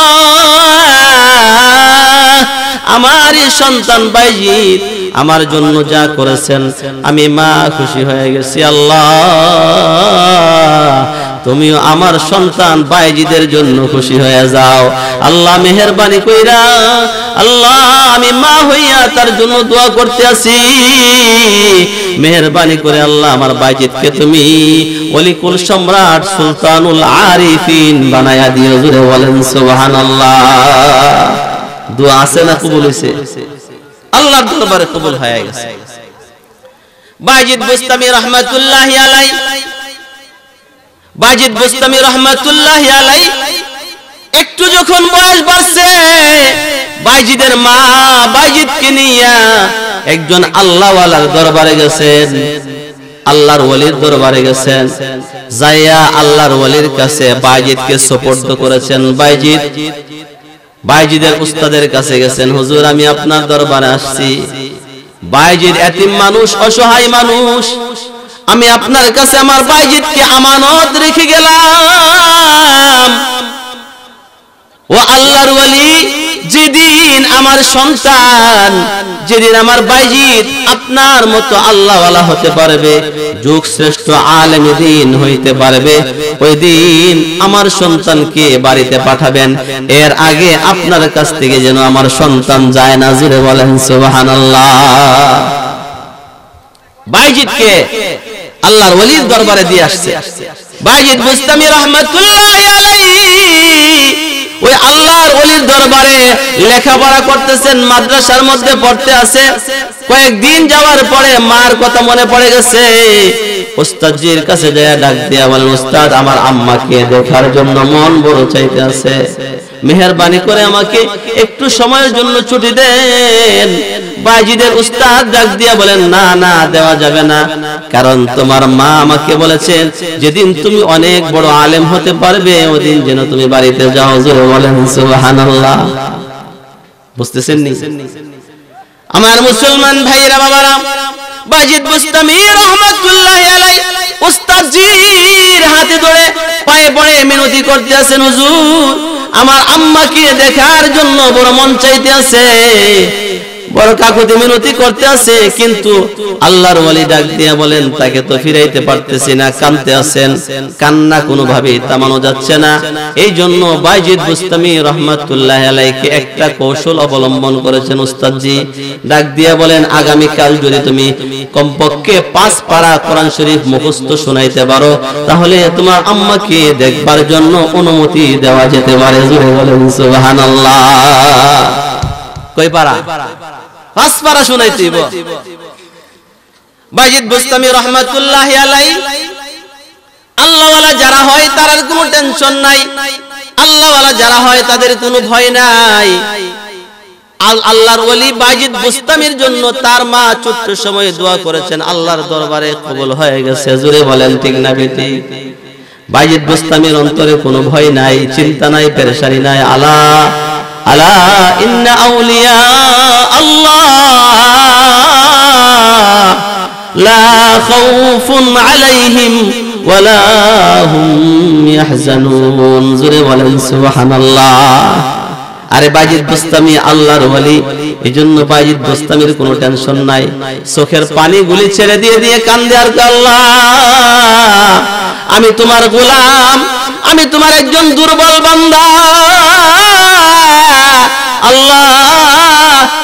আমার এই সন্তান বাইজিদ আমার জন্য যা করেছেন আমি মা খুশি হয়ে গেছি, আল্লাহ তুমিও আমার সন্তান বাইজিদের জন্য খুশি হয়ে যাও। আল্লাহ মেহেরবানি কইরা, আল্লাহ আমি মা হইয়া তার জন্য দোয়া করতে আছি, মেহেরবানি করে আল্লাহ আমার বাইজিদকে তুমি ওলিকুল সম্রাট সুলতানুল আরিফিন বানায়া দিও। জোরে বলেন সুবহানাল্লাহ। দোয়া আছে না কবুল হইছে? আল্লাহর দরবারে কবুল হয়ে গেছে। বাইজিদ বুস্তামি রাহমাতুল্লাহি আলাইহি, বাইজিদ বুস্তামি রাহমাতুল্লাহি আলাইহি একটু যখন বয়স বাড়ছে, বাইজিদের মা বাইজিদকে নিয়ে একজন আল্লাহওয়ালার দরবারে গেছেন, আল্লাহর ওলির দরবারে গেছেন, যাইয়া আল্লাহর ওলির কাছে বাইজিদকে সুপর্দ করেছেন। বাইজিদের উস্তাদের কাছে গেছেন, হুজুর আমি আপনার দরবারে আসছি, বাইজিদ এতিম মানুষ, অসহায় মানুষ, আমি আপনার কাছে আমার বাইজিদকে আমানত রেখে গেলাম। ও আল্লাহর ওলি, যেদিন আমার সন্তান, যেদিন আমার বাইজিদ আপনার মতো আল্লাহওয়ালা হতে পারবে, যুগ শ্রেষ্ঠ আলেম দ্বীন হইতে পারবে, ওই দিন আমার সন্তানকে বাড়িতে পাঠাবেন, এর আগে আপনার কাছ থেকে যেন আমার সন্তান যায় না। জোরে বলেন সুবহানাল্লাহ। বাইজিদকে আল্লাহর ওলির দরবারে দিয়ে আসছে। বাইজিদ বুস্তামি রাহমাতুল্লাহি আলাইহি ওই আল্লাহর ওলির দরবারে লেখাপড়া করতেছেন, মাদ্রাসার মধ্যে পড়তে আছে। কয়েকদিন যাওয়ার পরে মার কথা মনে পড়ে গেছে, উস্তাদজির কাছে যায় ডাক দিয়া বলেন, উস্তাদ আমার আম্মাকে দেখার জন্য মন বড় চাইতে আছে, মেহেরবানি করে আমাকে একটু সময়ের জন্য ছুটি দেন। বাইজিদের উস্তাদ ডাক দিয়া বলেন, না না দেওয়া যাবে না, কারণ তোমার মা আমাকে বলেছেন যেদিন তুমি অনেক বড় আলেম হতে পারবে ওদিন যেন তুমি বাড়িতে যাও। জোরে বলেন সুবহানাল্লাহ। বুঝতেছেন নি আমার মুসলমান ভাইরা বাবারা? বাইজিদ বুস্তামি রাহমাতুল্লাহি আলাইহি উস্তাদজির হাতে ধরে পায়ে পড়ে মিনতি করতে আছেন, হুজুর আমার আম্মাকে দেখার জন্য বড় মন চাইতে আছে, বড় কাকুতি মিনতি করতে আছে, কিন্তু আল্লাহর ওলি ডাক দিয়া বলেন তাকে তো ফিরাইতে পারতেছি না, কাঁদতে আছেন, কান্না কোনোভাবেই থামানো যাচ্ছে না। এই জন্য বাইজিদ বুস্তামি রাহমাতুল্লাহি আলাইহি একটা কৌশল অবলম্বন করেছেন উস্তাদজি। ডাক দিয়া বলেন, আগামী কাল যদি তুমি কমপক্ষে 5 পারা কোরআন শরীফ মুখস্থ শোনাইতে পারো, তাহলে তোমার আম্মাকে দেখবার জন্য অনুমতি দেওয়া যেতে পারে। জোরে বলেন সুবহানাল্লাহ। কয় পারা? 5 পারা শোনাইতে হইব। বাইজিদ বুস্তামি রহমাতুল্লাহি আলাইহি আল্লাহওয়ালা যারা হয় তার কোনো টেনশন নাই, আল্লাহওয়ালা যারা হয় তাদের কোনো ভয় নাই। আল্লাহর ওলি বাইজিদ বুস্তামির জন্য তার মা ছোট্ট সময়ে দোয়া করেছেন, আল্লাহর দরবারে কবুল হয়ে গেছে। জোরে বলেন ঠিক না বেঠিক? বাইজিদ বুস্তামির অন্তরে কোনো ভয় নাই, চিন্তা নাই, পেরেশানি নাই। আলা আলা ইন্না আউলিয়া আল্লাহ লা খাউফুন আলাইহিম ওয়ালা হুম ইয়াহজানুন। জোরে বলেন সুবহানাল্লাহ। আরে বাইজিদ বুস্তামি আল্লাহর ওলি, এজন্য বাইজিদ বুস্তামির কোনো টেনশন নাই। চোখের পানিগুলি ছেড়ে দিয়ে দিয়ে কান্দে আর আল্লাহ, আমি তোমার গোলাম, আমি তোমার একজন দুর্বল বান্দা। আল্লাহ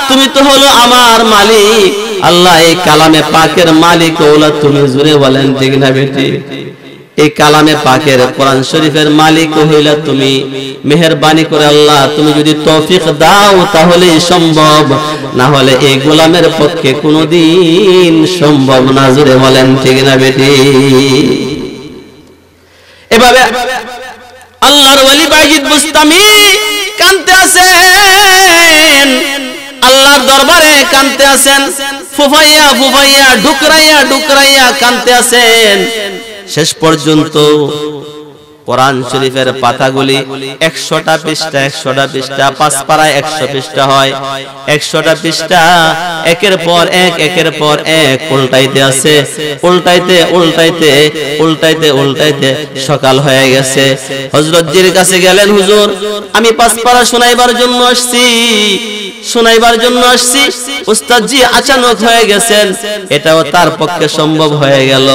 তুমি তো হলো আমার মালিক। আল্লাহ এই কালামে পাকের মালিক ওলা তুমি। জুড়ে বলেন ঠিক না বেটি? এই কালামে পাকের কোরআন শরীফের মালিক হইলা তুমি। মেহেরবানি করে আল্লাহ তুমি যদি তৌফিক দাও তাহলে সম্ভব, না হলে এই গোলামের পক্ষে কোনোদিন সম্ভব না। জুড়ে বলেন ঠিক না বেটি? এভাবে আল্লাহর ওলি বাইজিদ বুস্তামি কাঁদতে আছেন, আল্লাহর দরবারে কাঁদতে আছেন, ফুফাইয়া ফুফাইয়া ঢুকরাইয়া ঢুকরাইয়া কাঁদতে আছেন। শেষ পর্যন্ত কোরআন শরীফের পাতাগুলি 100টা পৃষ্ঠা, 100টা পৃষ্ঠা, 5 পারায় 100 পৃষ্ঠা হয়। 100টা পৃষ্ঠা একের পর এক, একের পর এক উল্টাইতে আছে, উল্টাইতে উল্টাইতে উল্টাইতে উল্টাইতে সকাল হয়ে গেছে। হযরত জির কাছে গেলেন, হুজুর আমি 5 পারা শোনাইবার জন্য আসছি, শোনাইবার জন্য আসছি। উস্তাদ জি আচানক হয়ে গেছেন, এটাও তার পক্ষে সম্ভব হয়ে গেল।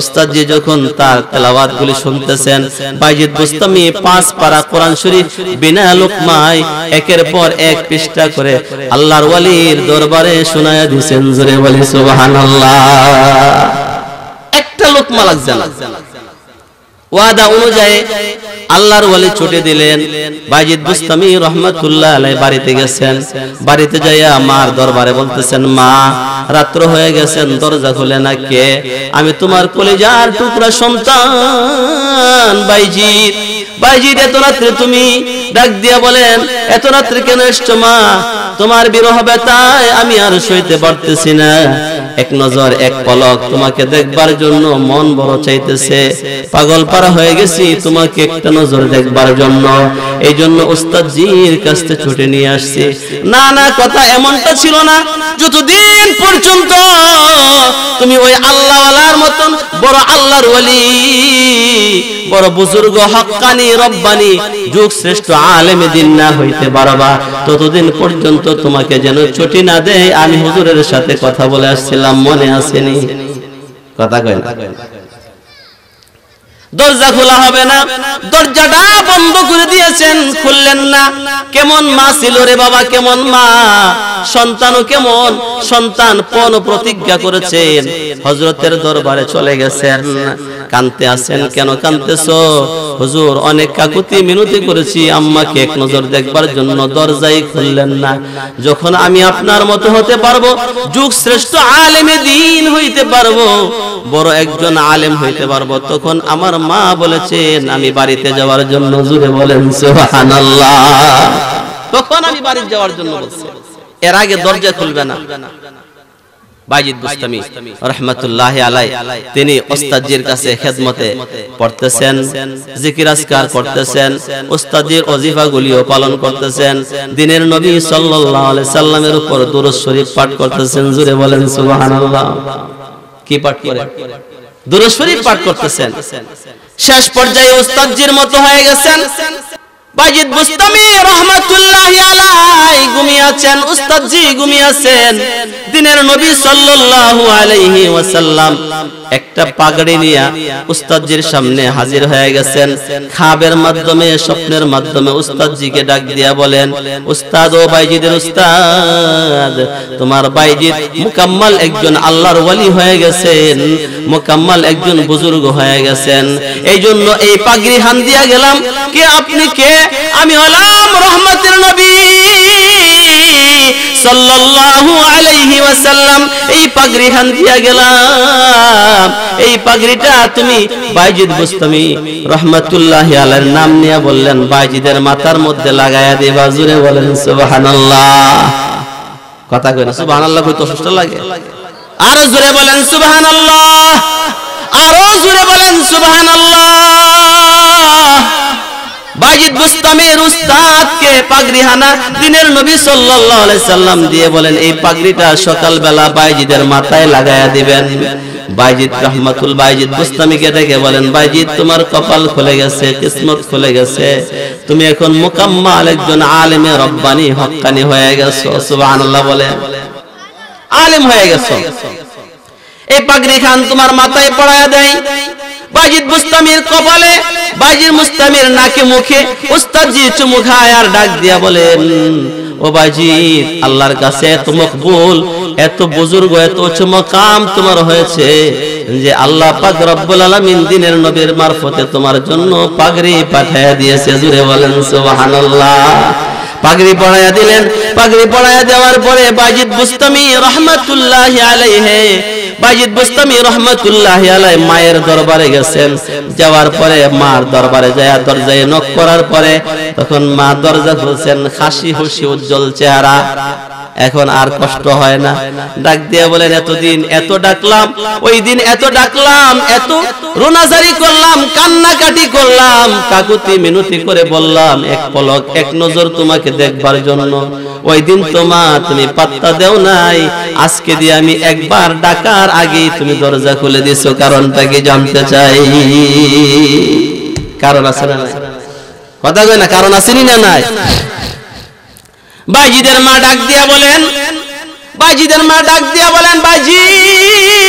উস্তাদ জি যখন তার তেলাওয়াতগুলি শুনতেছেন, বাইজিদ বুস্তামি 5 পারা কোরআন শরীফ বিনা লোকমায় একের পর এক পৃষ্ঠা করে আল্লাহর ওলির দরবারে শোনায়া দিয়েছেন। জোরে বলি সুবহানাল্লাহ। একটা লোকমা লাগছে না। ওয়াদা অনুযায়ী আল্লাহর ওলি ছুটে দিলেন। বাইজিদ বুস্তামি রহমাতুল্লাহ আলাইহি বাড়িতে গেছেন। বাড়িতে যাইয়া মার দরবারে বলতেছেন, মা রাত্র হয়ে গেছেন, দরজা খুলে না কে? আমি তোমার কলিজার টুকরা সন্তান বাইজিদ। বাইজিদ এত রাত্রে তুমি ডাক দিয়া বলেন, এত রাত্রে কেন এসছো মা? তোমার বিরহ ব্যথায় আমি আর সইতে পারতেছি না। এক নজর এক পলক তোমাকে দেখবার জন্য মন বড় চাইতেছে। পাগল পারা হয়ে গেছি তোমাকে একটা নজর দেখবার জন্য। এই জন্য উস্তাদ জির কাছে ছুটে নিয়ে আসছি। না না, কথা এমনটা ছিল না। যতদিন পর্যন্ত তুমি ওই আল্লাহওয়ালার মতন বড় আল্লাহর ওলি, বড় বুজুর্গ হক্কানি রব্বানি যুগ শ্রেষ্ঠ আলেমে দিন না হইতে পারবা, ততদিন পর্যন্ত তোমাকে যেন ছুটি না দেয়। আমি হুজুরের সাথে কথা বলে আসছিলাম, মনে আসেনি? কথা কয় না। দরজা খোলা হবে না, দরজাটা বন্ধ করে দিয়েছেন, খুললেন না। কেমন মা ছিল রে বাবা, কেমন মা! সন্তানও কেমন সন্তান, পণ প্রতিজ্ঞা করেছেন, হযরতের দরবারে চলে গেছেন। কাঁদতে আছেন, কেন কাঁদতেছো? হুজুর অনেক কাকুতি মিনতি করেছি আম্মাকে এক নজর দেখবার জন্য, দরজাই খুললেন না। যখন আমি আপনার মতো হতে পারবো, যুগ শ্রেষ্ঠ আলেমে দ্বীন হইতে পারবো, বড় একজন আলেম হইতে পারবো, তখন আমার মা বলেছেন আমি বাড়িতে যাওয়ার জন্য। জুড়ে বলেন সুবহানাল্লাহ। তখন আমি বাড়িতে যাওয়ার জন্য বলছি, এর আগে দরজা খুলবে না। বাইজিদ বুস্তামি রাহমাতুল্লাহি আলাইহি তিনি ওস্তাদজির কাছে খেদমতে পড়তেছেন, জিকির আজকার করতেছেন, ওস্তাদজির ওজিফাগুলিও পালন করতেছেন, দিনের নবী সাল্লাল্লাহু আলাইহি সাল্লামের উপর দুরূদ শরীফ পাঠ করতেছেন। জোরে বলেন সুবহানাল্লাহ। কি পাঠ করে? দুরূদ শরীফ পাঠ করতেছেন। শেষ পর্যায়ে ওস্তাদজির মতো হয়ে গেছেন। বাইজিদ বুস্তামি রাহমাতুল্লাহি আলাইহি ঘুমিয়ে আছেন, উস্তাদজি ঘুমিয়ে আছেন। দিনের নবী সাল্লাল্লাহু আলাইহি ওয়াসাল্লাম একটা পাগড়ি নিয়ে উস্তাদজির সামনে হাজির হয়ে গেছেন। খাবের মাধ্যমে, স্বপ্নের মাধ্যমে উস্তাদজিকে ডাক দিয়া বলেন, উস্তাদ ও বাইজিদের উস্তাদ, তোমার বাইজিদ মুকাম্মাল একজন আল্লাহর ওলি হয়ে গেছেন, মুকাম্মাল একজন বুজুর্গ হয়ে গেছেন। এই জন্য এই পাগড়ি হান দিয়া গেলাম। কে আপনি? কে? আমি হলাম রহমতের নবী সাল্লাল্লাহু আলাইহি ওয়াসাল্লাম এই পাগড়ি খান দিয়া গেলাম। এই পাগড়িটা তুমি বাইজিদ বুস্তামি রাহমাতুল্লাহি আলাইহির নাম নিয়ে বললেন বাইজিদের মাথার মধ্যে লাগায়া দিবা। জোরে বলেন সুবহানাল্লাহ। কথা কই না সুবহানাল্লাহ, কই তো কষ্ট লাগে। আরো জোরে বলেন সুবহানাল্লাহ, আরো জোরে বলেন সুবহানাল্লাহ। বাইজিদ বুস্তামির উস্তাদকে পাগড়িখানা দিনের নবী সাল্লাল্লাহু আলাইহি সাল্লাম দিয়ে বলেন এই পাগড়িটা সকালবেলা বাইজিদের মাথায় লাগায়া দিবেন। বাইজিদ রহমাতুল বাইজিদ বুস্তামিকে ডেকে বলেন বাইজিদ তোমার কপাল খুলে গেছে, কিসমত খুলে গেছে, তুমি এখন মুকাম্মাল একজন আলেমে রব্বানি হক্কানি হয়ে গেছো। সুবহানাল্লাহ বলেন, আলেম হয়ে গেছো। এই পাগড়ি খান তোমার মাথায় পড়ায়া দেয়। বাইজিদ বুস্তামির কপালে, বাইজিদ মুস্তামির নাকে মুখে উস্তাদজি চুমু খায় আর ডাক দিয়া বলেন ও বাইজিদ আল্লাহর কাছে এত মকবুল, এত বুজুর্গ, এত উচ্চ মাকাম তোমার হয়েছে যে আল্লাহ পাক রব্বুল আলামিন দিনের নবীর মারফতে তোমার জন্য পাগড়ি পাঠায়া দিয়েছে। জোরে বলেন সুবহানাল্লাহ। পাগড়ি পড়ায়া দিলেন। পাগড়ি পড়ায়া দেওয়ার পরে বাইজিদ বুস্তামি রাহমাতুল্লাহি আলাইহি, বাইজিদ বুস্তামি রাহমাতুল্লাহি আলাইহি মায়ের দরবারে গেছেন। যাওয়ার পরে মার দরবারে যায় দরজায় নক করার পরে তখন মা দরজা খুলছেন, হাসি খুশি উজ্জ্বল চেহারা, এখন আর কষ্ট হয় না। ডাক দিয়ে বলেন এতদিন এত ডাকলাম, ওই দিন এত ডাকলাম, এত রোনাজারি করলাম, কান্নাকাটি করলাম, কাকুতি মিনতি করে বললাম এক পলক এক নজর তোমাকে দেখবার জন্য, ওই দিন তুমি পাত্তা দেও নাই। আজকে দিয়ে আমি একবার ডাকার আগেই তুমি দরজা খুলে দিছো, কারণটা কি জানতে চাই? কারণ আছে না? কথা কই না, কারণ আছে না? নাই। বাইজিদের মা ডাক দিয়া বলেন, বাইজিদের মা ডাক দিয়া বলেন বাইজিদ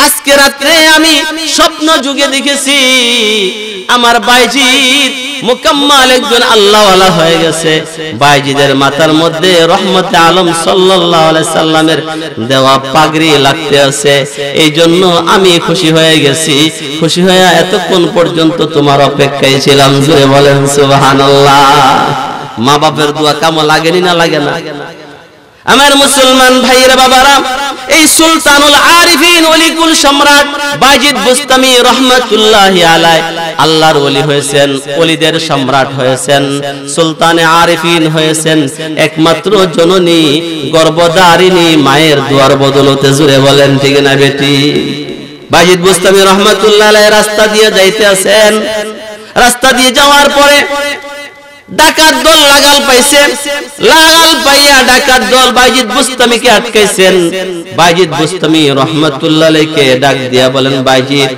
আজকে রাতে আমি স্বপ্ন যুগে দেখেছি আমার বাইজিদ মুকাম্মাল একজন আল্লাহওয়ালা হয়ে গেছে। বাইজিদের মাথার মধ্যে রহমতে আলম সাল্লাল্লাহু আলাইহি সাল্লামের দেওয়া পাগড়ি লাগতে আছে, এই জন্য আমি খুশি হয়ে গেছি। খুশি হয়ে এতক্ষণ পর্যন্ত তোমার অপেক্ষায় ছিলাম। জোরে বলেন সুবহানাল্লাহ। মা বাপের দোয়া কামো লাগেনি না লাগে না? আমার মুসলমান ভাইরা বাবারা, এই সুলতানুল আরিফিন ওলিকুল সম্রাট বাইজিদ বুস্তামি রাহমাতুল্লাহি আলাইহি আল্লাহর ওলি হয়েছেন, ওলিদের সম্রাট হয়েছেন, সুলতানে আরিফিন হয়েছেন একমাত্র জননী গর্ভধারিণী মায়ের দুয়ার বদলতে। জুড়ে বলেন ঠিক না বেটি? বাইজিদ বুস্তামি রাহমাতুল্লাহি আলাইহি রাস্তা দিয়ে যাইতে আছেন। রাস্তা দিয়ে যাওয়ার পরে ডাকাত দল লাগাল পাইছে। লাগাল পাইয়া ডাকাত দল বাইজিদ বুস্তামিকে আটকাইছেন। বাইজিদ বুস্তামি রাহমাতুল্লাহি আলাইহিকে ডাক দিয়া বলেন বাইজিদ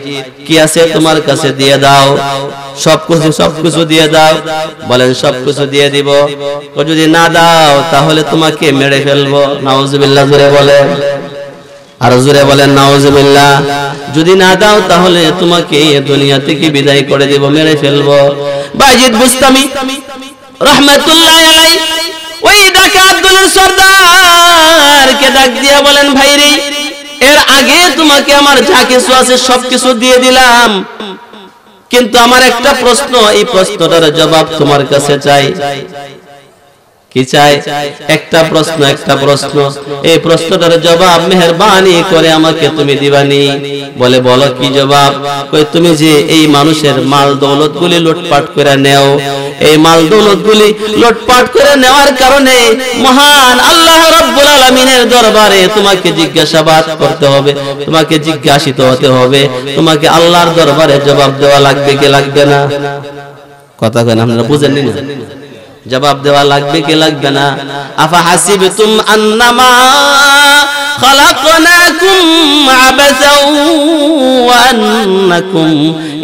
কি আছে তোমার কাছে দিয়ে দাও, সবকিছু দিয়ে দাও। বলেন সবকিছু দিয়ে দিব, যদি না দাও তাহলে তোমাকে মেরে ফেলবো। নাউজুবিল্লাহ। জোরে বলেন, আর জোরে বলেন নাউজুবিল্লাহ। যদি না দাও তাহলে তোমাকে দুনিয়া থেকে বিদায় করে দেব, মেরে ফেলবো। বাইজিদ বুস্তামি রাহমাতুল্লাহি আলাইহি ওই ডাকাত দলের সরদারকে ডাক দিয়া বলেন ভাইরে এর আগে তোমাকে আমার যা কিছু আছে সবকিছু দিয়ে দিলাম, কিন্তু আমার একটা প্রশ্ন, এই প্রশ্নটার জবাব তোমার কাছে চাই। কি চাই? একটা প্রশ্ন। এই প্রশ্নটার জবাব মেহেরবানি করে আমাকে তুমি দিবানি। বলে বলো কি জবাব? কই তুমি যে এই মানুষের মাল দৌলত গুলি লুটপাট করে নেও, এই মাল দৌলত গুলি লুটপাট করে নেওয়ার কারণে মহান আল্লাহ রাব্বুল আলামিনের দরবারে তোমাকে জিজ্ঞাসাবাদ করতে হবে, তোমাকে জিজ্ঞাসিত হতে হবে, তোমাকে আল্লাহর দরবারে জবাব দেওয়া লাগবে কি লাগবে না? কথা কেন আপনারা বুঝেননি না? জবাব দেওয়া লাগবে কি লাগবে না? আফা হাসিবতুম আন্নামা খালাকনাকুম আবাসাও ওয়া আন্নাকুম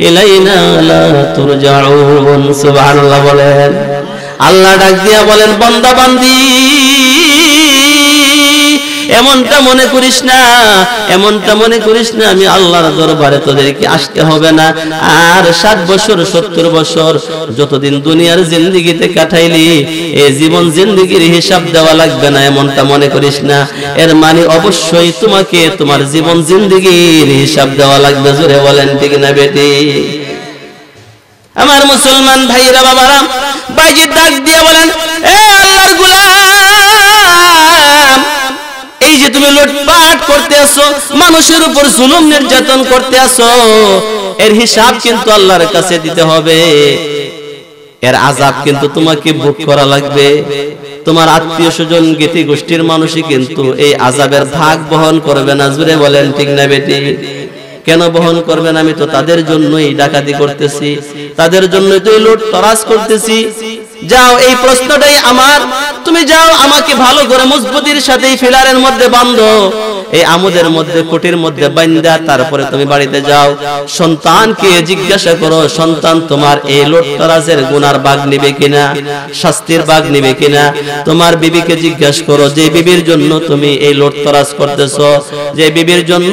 ইলাইনা লা তুরজাউন। সুবহানাল্লাহ বলেন। আল্লাহ ডাক দিয়া বলেন বান্দা বান্দি এমনটা মনে করিস না, এমনটা মনে করিস না আমি আল্লাহর দরবারে তোদেরকে আসতে হবে না। আর 60 বছর 70 বছর যতদিন দুনিয়ার জিন্দেগিতে কাটাইলি এই জীবন জিন্দেগির হিসাব দেওয়া লাগবে না, এমনটা মনে করিস না। এর মানে অবশ্যই তোমাকে তোমার জীবন জিন্দেগির হিসাব দেওয়া লাগবে। জোরে বলেন ঠিক না বেটি? আমার মুসলমান ভাইরা বাবারা, বাইজিদ ডাক দিয়ে বলেন, এ আল্লাহর গোলাম, এই যে তুমি লুটপাট করতে আসো, মানুষের উপর জুলুম নির্যাতন করতে আসো, এর হিসাব কিন্তু আল্লাহর কাছে দিতে হবে। এর আযাব কিন্তু তোমাকে ভোগ করা লাগবে। তোমার আত্মীয় স্বজন জ্ঞাতি গোষ্ঠীর মানুষই কিন্তু এই আযাবের ভাগ বহন করবে না। জুড়ে বলেন ঠিক না বেটি? কেন বহন করবেন? আমি তো তাদের জন্যই ডাকাতি করতেছি, তাদের জন্যই তো লুট তরাজ করতেছি। যাও, এই প্রশ্নটাই আমার, তুমি যাও আমাকে ভালো করে মজবুতির সাথে ফিলারের মধ্যে বাঁধো, এই আমুদের মধ্যে কুটির মধ্যে বাঁধা তারপরে তুমি বাড়িতে যাও, সন্তানকে জিজ্ঞাসা করো, সন্তান তোমার এই লুটতরাজের গুনার ভাগ নিবে কিনা, শাস্তির ভাগ নিবে কিনা। তোমার বিবিকে জিজ্ঞাসা করো, যে বিবির জন্য তুমি এই লুটতরাজ করতেছো, যে বিবির জন্য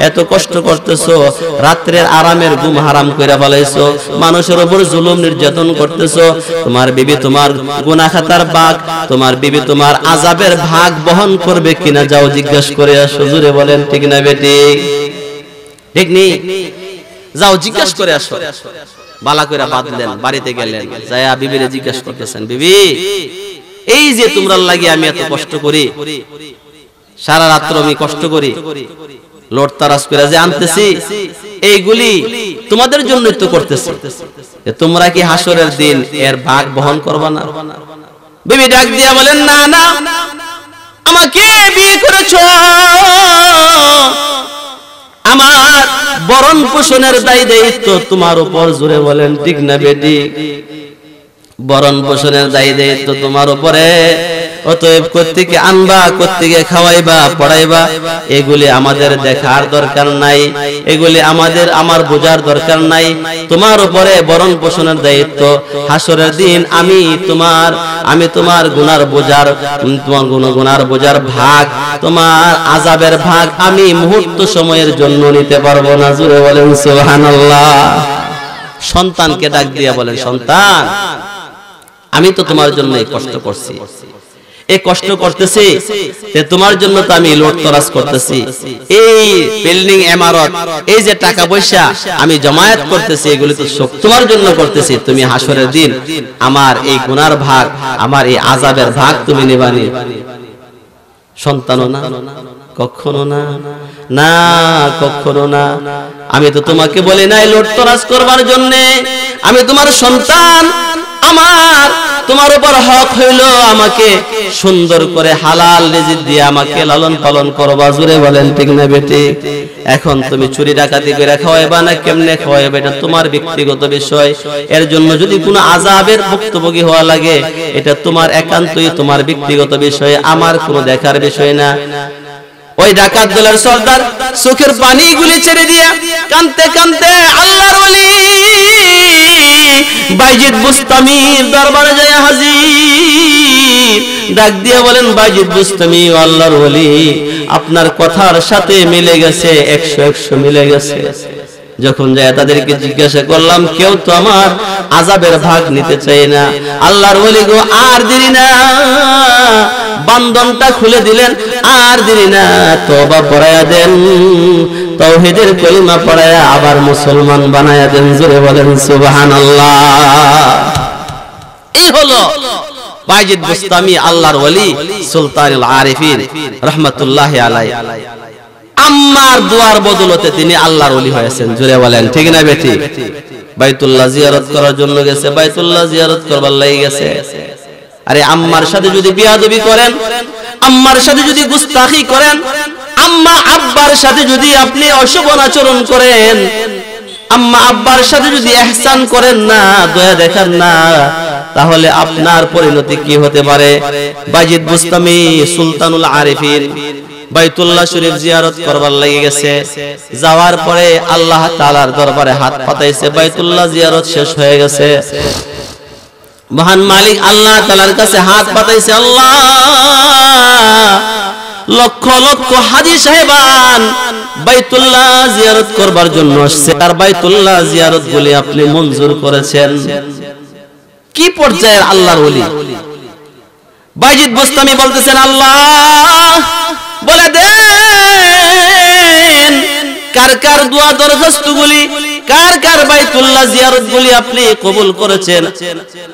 এত কষ্ট করতেছো, রাত্রের আরামের ঘুম হারাম কইরা ফেলাইছো, মানুষের উপর জুলুম নির্যাতন করতেছো, তোমার বিবি তোমার গুনাহ খাতার ভাগ, তোমার বিবি তোমার আযাবের ভাগ বহন করবে কিনা, যাও জিজ্ঞাসা করে আসো। জোরে বলেন ঠিক না বেটি? ঠিক নেই? যাও জিজ্ঞাসা করে আসো। বালা কইরা বাঁধলেন, বাড়িতে গেলেন, যায়া বিবিরে জিজ্ঞাসা করতেছেন, বিবি, এই যে তোমরা লাগি আমি এত কষ্ট করি, সারা রাত্র আমি কষ্ট করি, লোট তারাস করে যে আনতেছি, এইগুলি তোমাদের জন্যই তো করতেছি, তোমরা কি হাসরের দিন এর ভাগ বহন করবা না? বিবি ডাক দিয়া বলেন, না না, আমাকে বিয়ে করেছো, আমার বরণ পোষণের দায়িত্ব তোমার উপর। জোরে বলেন ঠিক না বেটি? বরণ পোষণের দায়িত্ব তোমার উপরে। অতএব কোত্থেকে আনবা, কোত্থেকে খাওয়াইবা, পড়াইবা, এগুলি আমাদের দেখার দরকার নাই, এগুলি আমার বোঝার দরকার নাই। তোমার উপরে বরণ পোষণের দায়িত্ব। হাসরের দিন আমি তোমার গুনার বোঝার, তোমার গুনার বোঝার ভাগ, তোমার আযাবের ভাগ আমি মুহূর্ত সময়ের জন্য নিতে পারবো না। জোরে বলেন সুবহানাল্লাহ। সন্তানকে ডাক দিয়া বলেন, সন্তান, আমি তো তোমার জন্য এই কষ্ট করছি, এই কষ্ট করতেছি, তোমার জন্য তো আমি লুটতরাজ করতেছি, এই বিল্ডিং ইমারত, এই যে টাকা পয়সা আমি জমায়েত করতেছি, এগুলো তো সব তোমার জন্য করতেছি। তুমি হাসরের দিন আমার এই গুনার ভাগ, আমার এই আযাবের ভাগ তুমি নিবানি। সন্তানও না, কখনো না, না কখনো না। আমি তো তোমাকে বলি নাই লুটতরাজ করবার জন্য, আমি তোমার সন্তান, আমার তোমার উপর হক হইল আমাকে সুন্দর করে হালাল রিজিক দিয়ে আমাকে লালন পালন করবা। জোরে বলেন ঠিক না বেটি? এখন তুমি চুরি ডাকাতি করে খাওয়াইবা না কেমনে খাওয়াইবা, এটা তোমার ব্যক্তিগত বিষয়। এর জন্য যদি কোনো আযাবের ভুক্তভোগী হওয়া লাগে, এটা তোমার একান্তই তোমার ব্যক্তিগত বিষয়, আমার কোনো দেখার বিষয় না। ওই ডাকাত দলের সর্দার চোখের পানিগুলি ছেড়ে দিয়া কাঁদতে কাঁদতে আল্লাহর ওলি বাইজিদ বুস্তামির দরবারে যায় হাজির। ডাক দিয়ে বলেন, বাইজিদ বুস্তামি আল্লাহর ওলি, আপনার কথার সাথে মিলে গেছে, 100 মিলে গেছে। যখন যায় তাদেরকে জিজ্ঞাসা করলাম, কেউ তো আমার আযাবের ভাগ নিতে চায় না। আল্লাহর ওলি গো, আর দেরি না, বান্ধনটা খুলে দিলেন, আর দেরি না, তওবা পড়ায়া দেন, তাওহীদের কলিমা পড়ায়া আবার মুসলমান বানায়া দেন। জোরে বলেন সুবহানাল্লাহ। এই হলো বাইজিদ বুস্তামি আল্লাহর ওলি সুলতানুল আরিফিন রাহমাতুল্লাহি আলাইহি। আম্মার দুয়ার বদলতে তিনি আল্লাহর ওলি হয়েছেন। জোরে বলেন ঠিক না বেটি? বাইতুল্লাহ জিয়ারত করার জন্য গেছে, বাইতুল্লাহ জিয়ারত করবার লাগি গেছে। আরে আম্মার সাথে যদি বিয়াদবি করেন, আম্মার সাথে যদি গুস্তাখি করেন, আম্মা আব্বার সাথে যদি আপনি অশোভন আচরণ করেন, আম্মা আব্বার সাথে যদি ইহসান করেন না, দয়া দেখান না, তাহলে আপনার পরিণতি কি হতে পারে? বাইজিদ বুস্তামি সুলতানুল আরিফিন বাইতুল্লাহ শরীফ জিয়ারত করবার লাগি গেছে। যাওয়ার পরে আল্লাহ তাআলার দরবারে হাত পাতাইছে, বাইতুল্লাহ জিয়ারত শেষ হয়ে গেছে। মহান মালিক আল্লাহ তাআলার কাছে হাত পাতাইছে, আল্লাহ, লক্ষ লক্ষ হাজী সাহেবান বাইতুল্লাহ জিয়ারত করবার জন্য আসছে, আর বাইতুল্লাহ জিয়ারত বলে আপনি মঞ্জুর করেছেন। কি পর্যায়ের আল্লাহর ওলি! বাইজিদ বুস্তামি বলতেছেন, আল্লাহ বলে দেন কার কার দোয়া দরখাস্তগুলি কার কার বাইতুল্লাহ জিয়ারত গুলি আপনি কবুল করেছেন?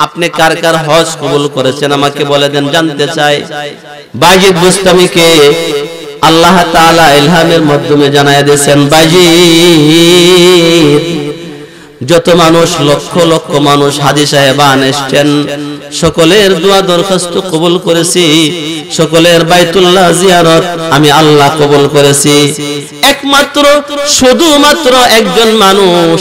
আপনি কার কার হজ কবুল করেছেন আমাকে বলে দেন, জানতে চাই। বাইজিদ বুস্তামিকে আল্লাহ তাআলা ইলহামের মাধ্যমে জানায়া দিয়েছেন, বাইজিদ যত মানুষ, লক্ষ লক্ষ মানুষ হাজী সাহেবান এসেছেন, সকলের দোয়া দরখাস্ত কবুল করেছি, সকলের বাইতুল্লাহ জিয়ারত আমি আল্লাহ কবুল করেছি। একমাত্র শুধুমাত্র একজন মানুষ,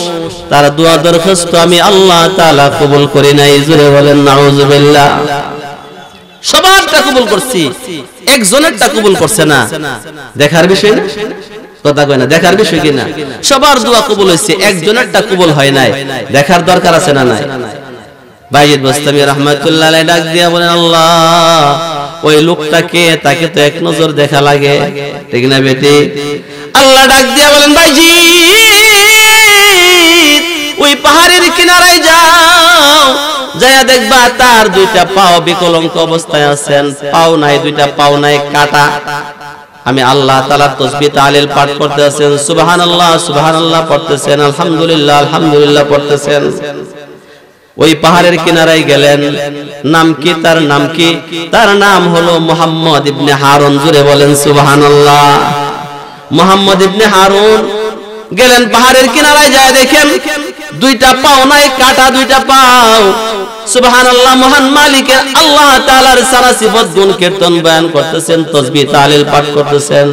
তার দোয়া দরখাস্ত আমি আল্লাহ তাআলা কবুল করি নাই। জোরে বলেন নাউজুবিল্লাহ। সবারটা কবুল করছি, একজনেরটা কবুল করছে না। দেখার বিষয় না, কথা কয় না, দেখার বিষয় কিনা? সবার দোয়া কবুল হয়েছে, একজনেরটা কবুল হয় নাই। দেখার দরকার আছে না নাই? বাইজিদ বুস্তামি রাহমাতুল্লাহ আলাইহি ডাক দিয়া বলেন, আল্লাহ ওই লোকটাকে, তাকে তো এক নজর দেখা লাগে, ঠিক না বেটি? আল্লাহ ডাক দিয়া বলেন, বাইজিদ ওই পাহাড়ের কিনারায় যাও, যায়া দেখবা তার দুইটা পাও বিকলঙ্ক অবস্থায় আছেন, পাও নাই, দুইটা পাও নাই, কাটা। আমি আল্লাহ তাআলার তাসবিহ তাহলিল পাঠ করতে আছেন, সুবহানাল্লাহ সুবহানাল্লাহ পড়তেছেন, আলহামদুলিল্লাহ আলহামদুলিল্লাহ পড়তেছেন। ওই পাহাড়ের কিনারায় গেলেন। নাম কি? তার নাম কি? তার নাম হলো মুহাম্মদ ইবনে হারুন। জোরে বলেন সুবহানাল্লাহ। মুহাম্মদ ইবনে হারুন গেলেন পাহাড়ের কিনারায়, যায় দেখেন দুইটা পাও নাই, কাটা দুইটা পাও। সুবহানাল্লাহ। মহান মালিকের আল্লাহ তাআলার সারা সিফাত গুণ কীর্তন বয়ান করতেছেন, তাসবিহ তাহলিল পাঠ করতেছেন।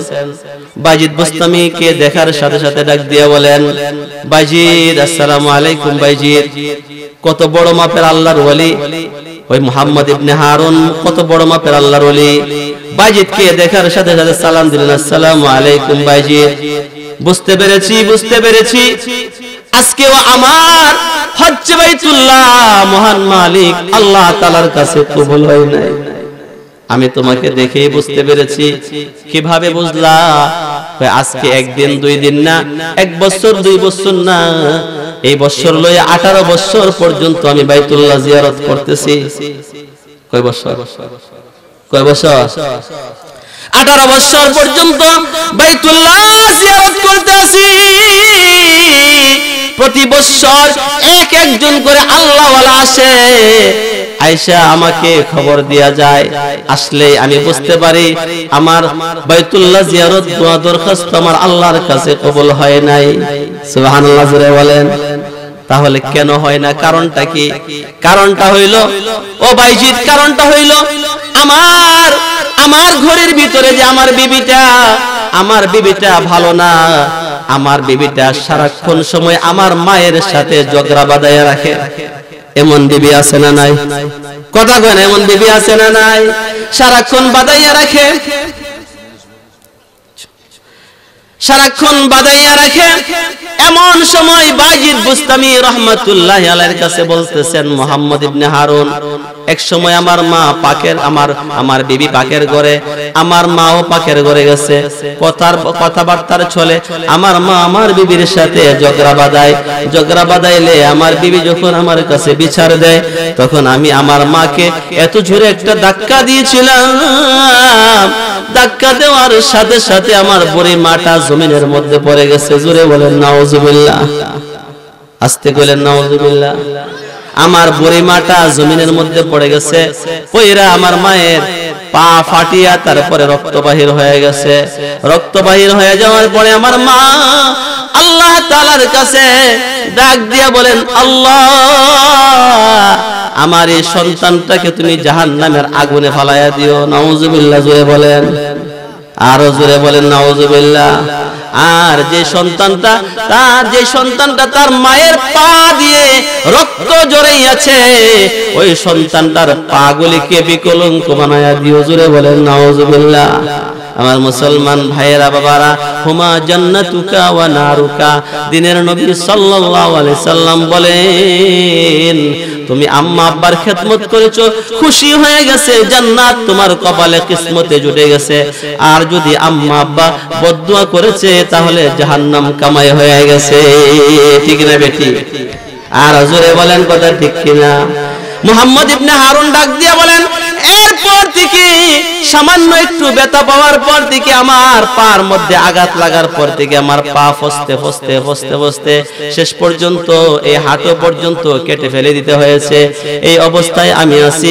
বাইজিদ বুস্তামিকে দেখার সাথে সাথে ডাক দিয়া বলেন, বাইজিদ আসসালামু আলাইকুম। বাইজিদ কত বড় মাপের আল্লাহর ওলি, ওই মুহাম্মদ ইবনে হারুন কত বড় মাপের আল্লাহর ওলি। বাইজিদকে দেখার সাথে সাথে সালাম দিলেন, আসসালামু আলাইকুম বাইজিদ। বুঝতে পেরেছি, বুঝতে পেরেছি, আজকেও আমার হজ্জে বাইতুল্লাহ মহান মালিক আল্লাহ তাআলার কাছে কবুল হয় নাই। আমি তোমাকে দেখেই বুঝতে পেরেছি। কিভাবে বুঝলা? আজকে একদিন দুই দিন না, এক বছর দুই বছর না, এই বছর লয়ে 18 বছর পর্যন্ত আমি বাইতুল্লাহ জিয়ারত করতেছি। কয় বছর? কয় বছর? 18 বছর পর্যন্ত বাইতুল্লাহ জিয়ারত করতেছি। প্রতি বছর এক একজন করে আল্লাহওয়ালা আসে, আয়েশা আমাকে খবর দেয়া যায়, আসলে আমি বুঝতে পারি আমার বাইতুল্লাহ জিয়ারত দোয়া দরখাস্ত আমার আল্লাহর কাছে কবুল হয় নাই। সুবহানাল্লাহ জোরে বলেন। তাহলে কেন হয় না? কারণটা কি? কারণটা হইল, ও বাইজিদ, কারণটা হইল আমার ঘরের ভিতরে যে আমার বিবিটা ভালো না। আমার বিবিটা সারাক্ষণ সময় আমার মায়ের সাথে ঝগড়া বাঁধাইয়া রাখে। এমন বিবি আছে না নাই? কথা কয় না, এমন বিবি আছে না নাই? সারাক্ষণ বাঁধাইয়া রাখে, সারাক্ষণ বাঁধাইয়া রাখে। এমন সময় বাইজিদ বুস্তামি রাহমাতুল্লাহি আলাইহির কাছে বলতেছেন, মুহাম্মদ ইবনে হারুন, এক সময় আমার মা পাকের, আমার বিবি পাকের ঘরে, আমার মাও পাকের ঘরে গেছে, কথাবার্তার চলে আমার মা আমার বিবির সাথে ঝগড়া বাঁধাইলে আমার বিবি যখন আমার কাছে বিচার দেয়, তখন আমি আমার মাকে এত জোরে একটা ধাক্কা দিয়েছিলাম, ধাক্কা দেওয়ার সাথে সাথে আমার বুড়ি মাটা জমিনের মধ্যে পড়ে গেছে। জোরে বলেন নাউজুবিল্লাহ, আস্তে বলেন নাউজুবিল্লাহ। আমার বুড়ি মাটা জমিনের মধ্যে পড়ে গেছে, পয়রা আমার মায়ের পা ফাটিয়া তারপরে রক্ত বাহির হয়ে গেছে। রক্ত বাহির হয়ে যাওয়ার পরে আমার মা আল্লাহ তাআলার কাছে ডাক দিয়া বলেন, আল্লাহ আমার এই সন্তানটাকে তুমি জাহান্নামের আগুনে ফালাইয়া দিও। নাউজুবিল্লাহ জোরে বলেন, আরো জোরে বলেন নাউজুবিল্লাহ। আর যে সন্তানটা তার মায়ের পা দিয়ে রক্ত জড়াইয়াছে, ওই সন্তানটার পা গুলিকে বিকলঙ্ক বানায়া দিও। জোরে বলেন নাউজুবিল্লাহ। আমার মুসলমান ভাইয়েরা, বাবারা, হুমা জান্নাতুকা ওয়া নারুকা, দিনের নবী সাল্লাল্লাহু আলাইহি সাল্লাম বলেন, তুমি আম্মা আব্বার খেদমত করেছো, খুশি হয়ে গেছে, জান্নাত তোমার কপালে কিসমতে জুটে গেছে। আর যদি আম্মা আব্বা বদদুয়া করেছে, তাহলে জাহান্নাম কামাই হয়ে গেছে। ঠিক না বেটি? আর জোরে বলেন কথা ঠিক কিনা? মুহাম্মদ ইবনে হারুন ডাক দিয়া বলেন, এরপর থেকে সামান্য একটু ব্যথা পাওয়ার পর থেকে আমার পার মধ্যে আঘাত লাগার পর থেকে আমার পা ফসতে ফসতে ফসতে ফসতে শেষ পর্যন্ত এই হাঁটু পর্যন্ত কেটে ফেলে দিতে হয়েছে। এই অবস্থায় আমি আছি,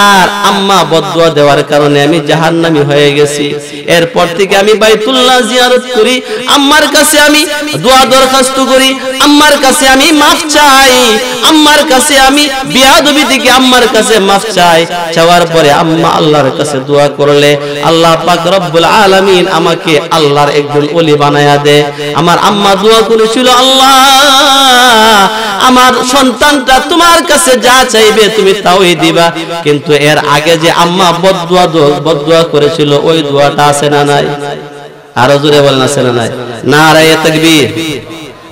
আর আম্মা বদদুয়া দেওয়ার কারণে আমি জাহান্নামী হয়ে গেছি। এরপর থেকে আমি বাইতুল্লাহ জিয়ারত করি, আম্মার কাছে আমি দোয়া দরখাস্ত করি, আম্মার কাছে আমি মাফ চাই, আম্মার কাছে আমি বিয়াদবি থেকে আম্মার কাছে মাফ চাই। চাওয়ার পরে আম্মা আল্লাহর কাছে দোয়া করলে আল্লাহ পাক রব্বুল আলামিন আমাকে আল্লাহর একজন ওলি বানায়া দে। আমার আম্মা দোয়া করেছিল, আল্লাহ আমার সন্তানটা তোমার কাছে যা চাইবে তুমি তাওই দিবা। কিন্তু এর আগে যে আম্মা বদদুয়া করেছিল ওই দোয়াটা আছে না নাই? আরো জোরে বলেন আছে না নাই? নারায়ে তাকবীর,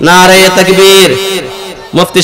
নারায়ে তাকবীর। মুফতি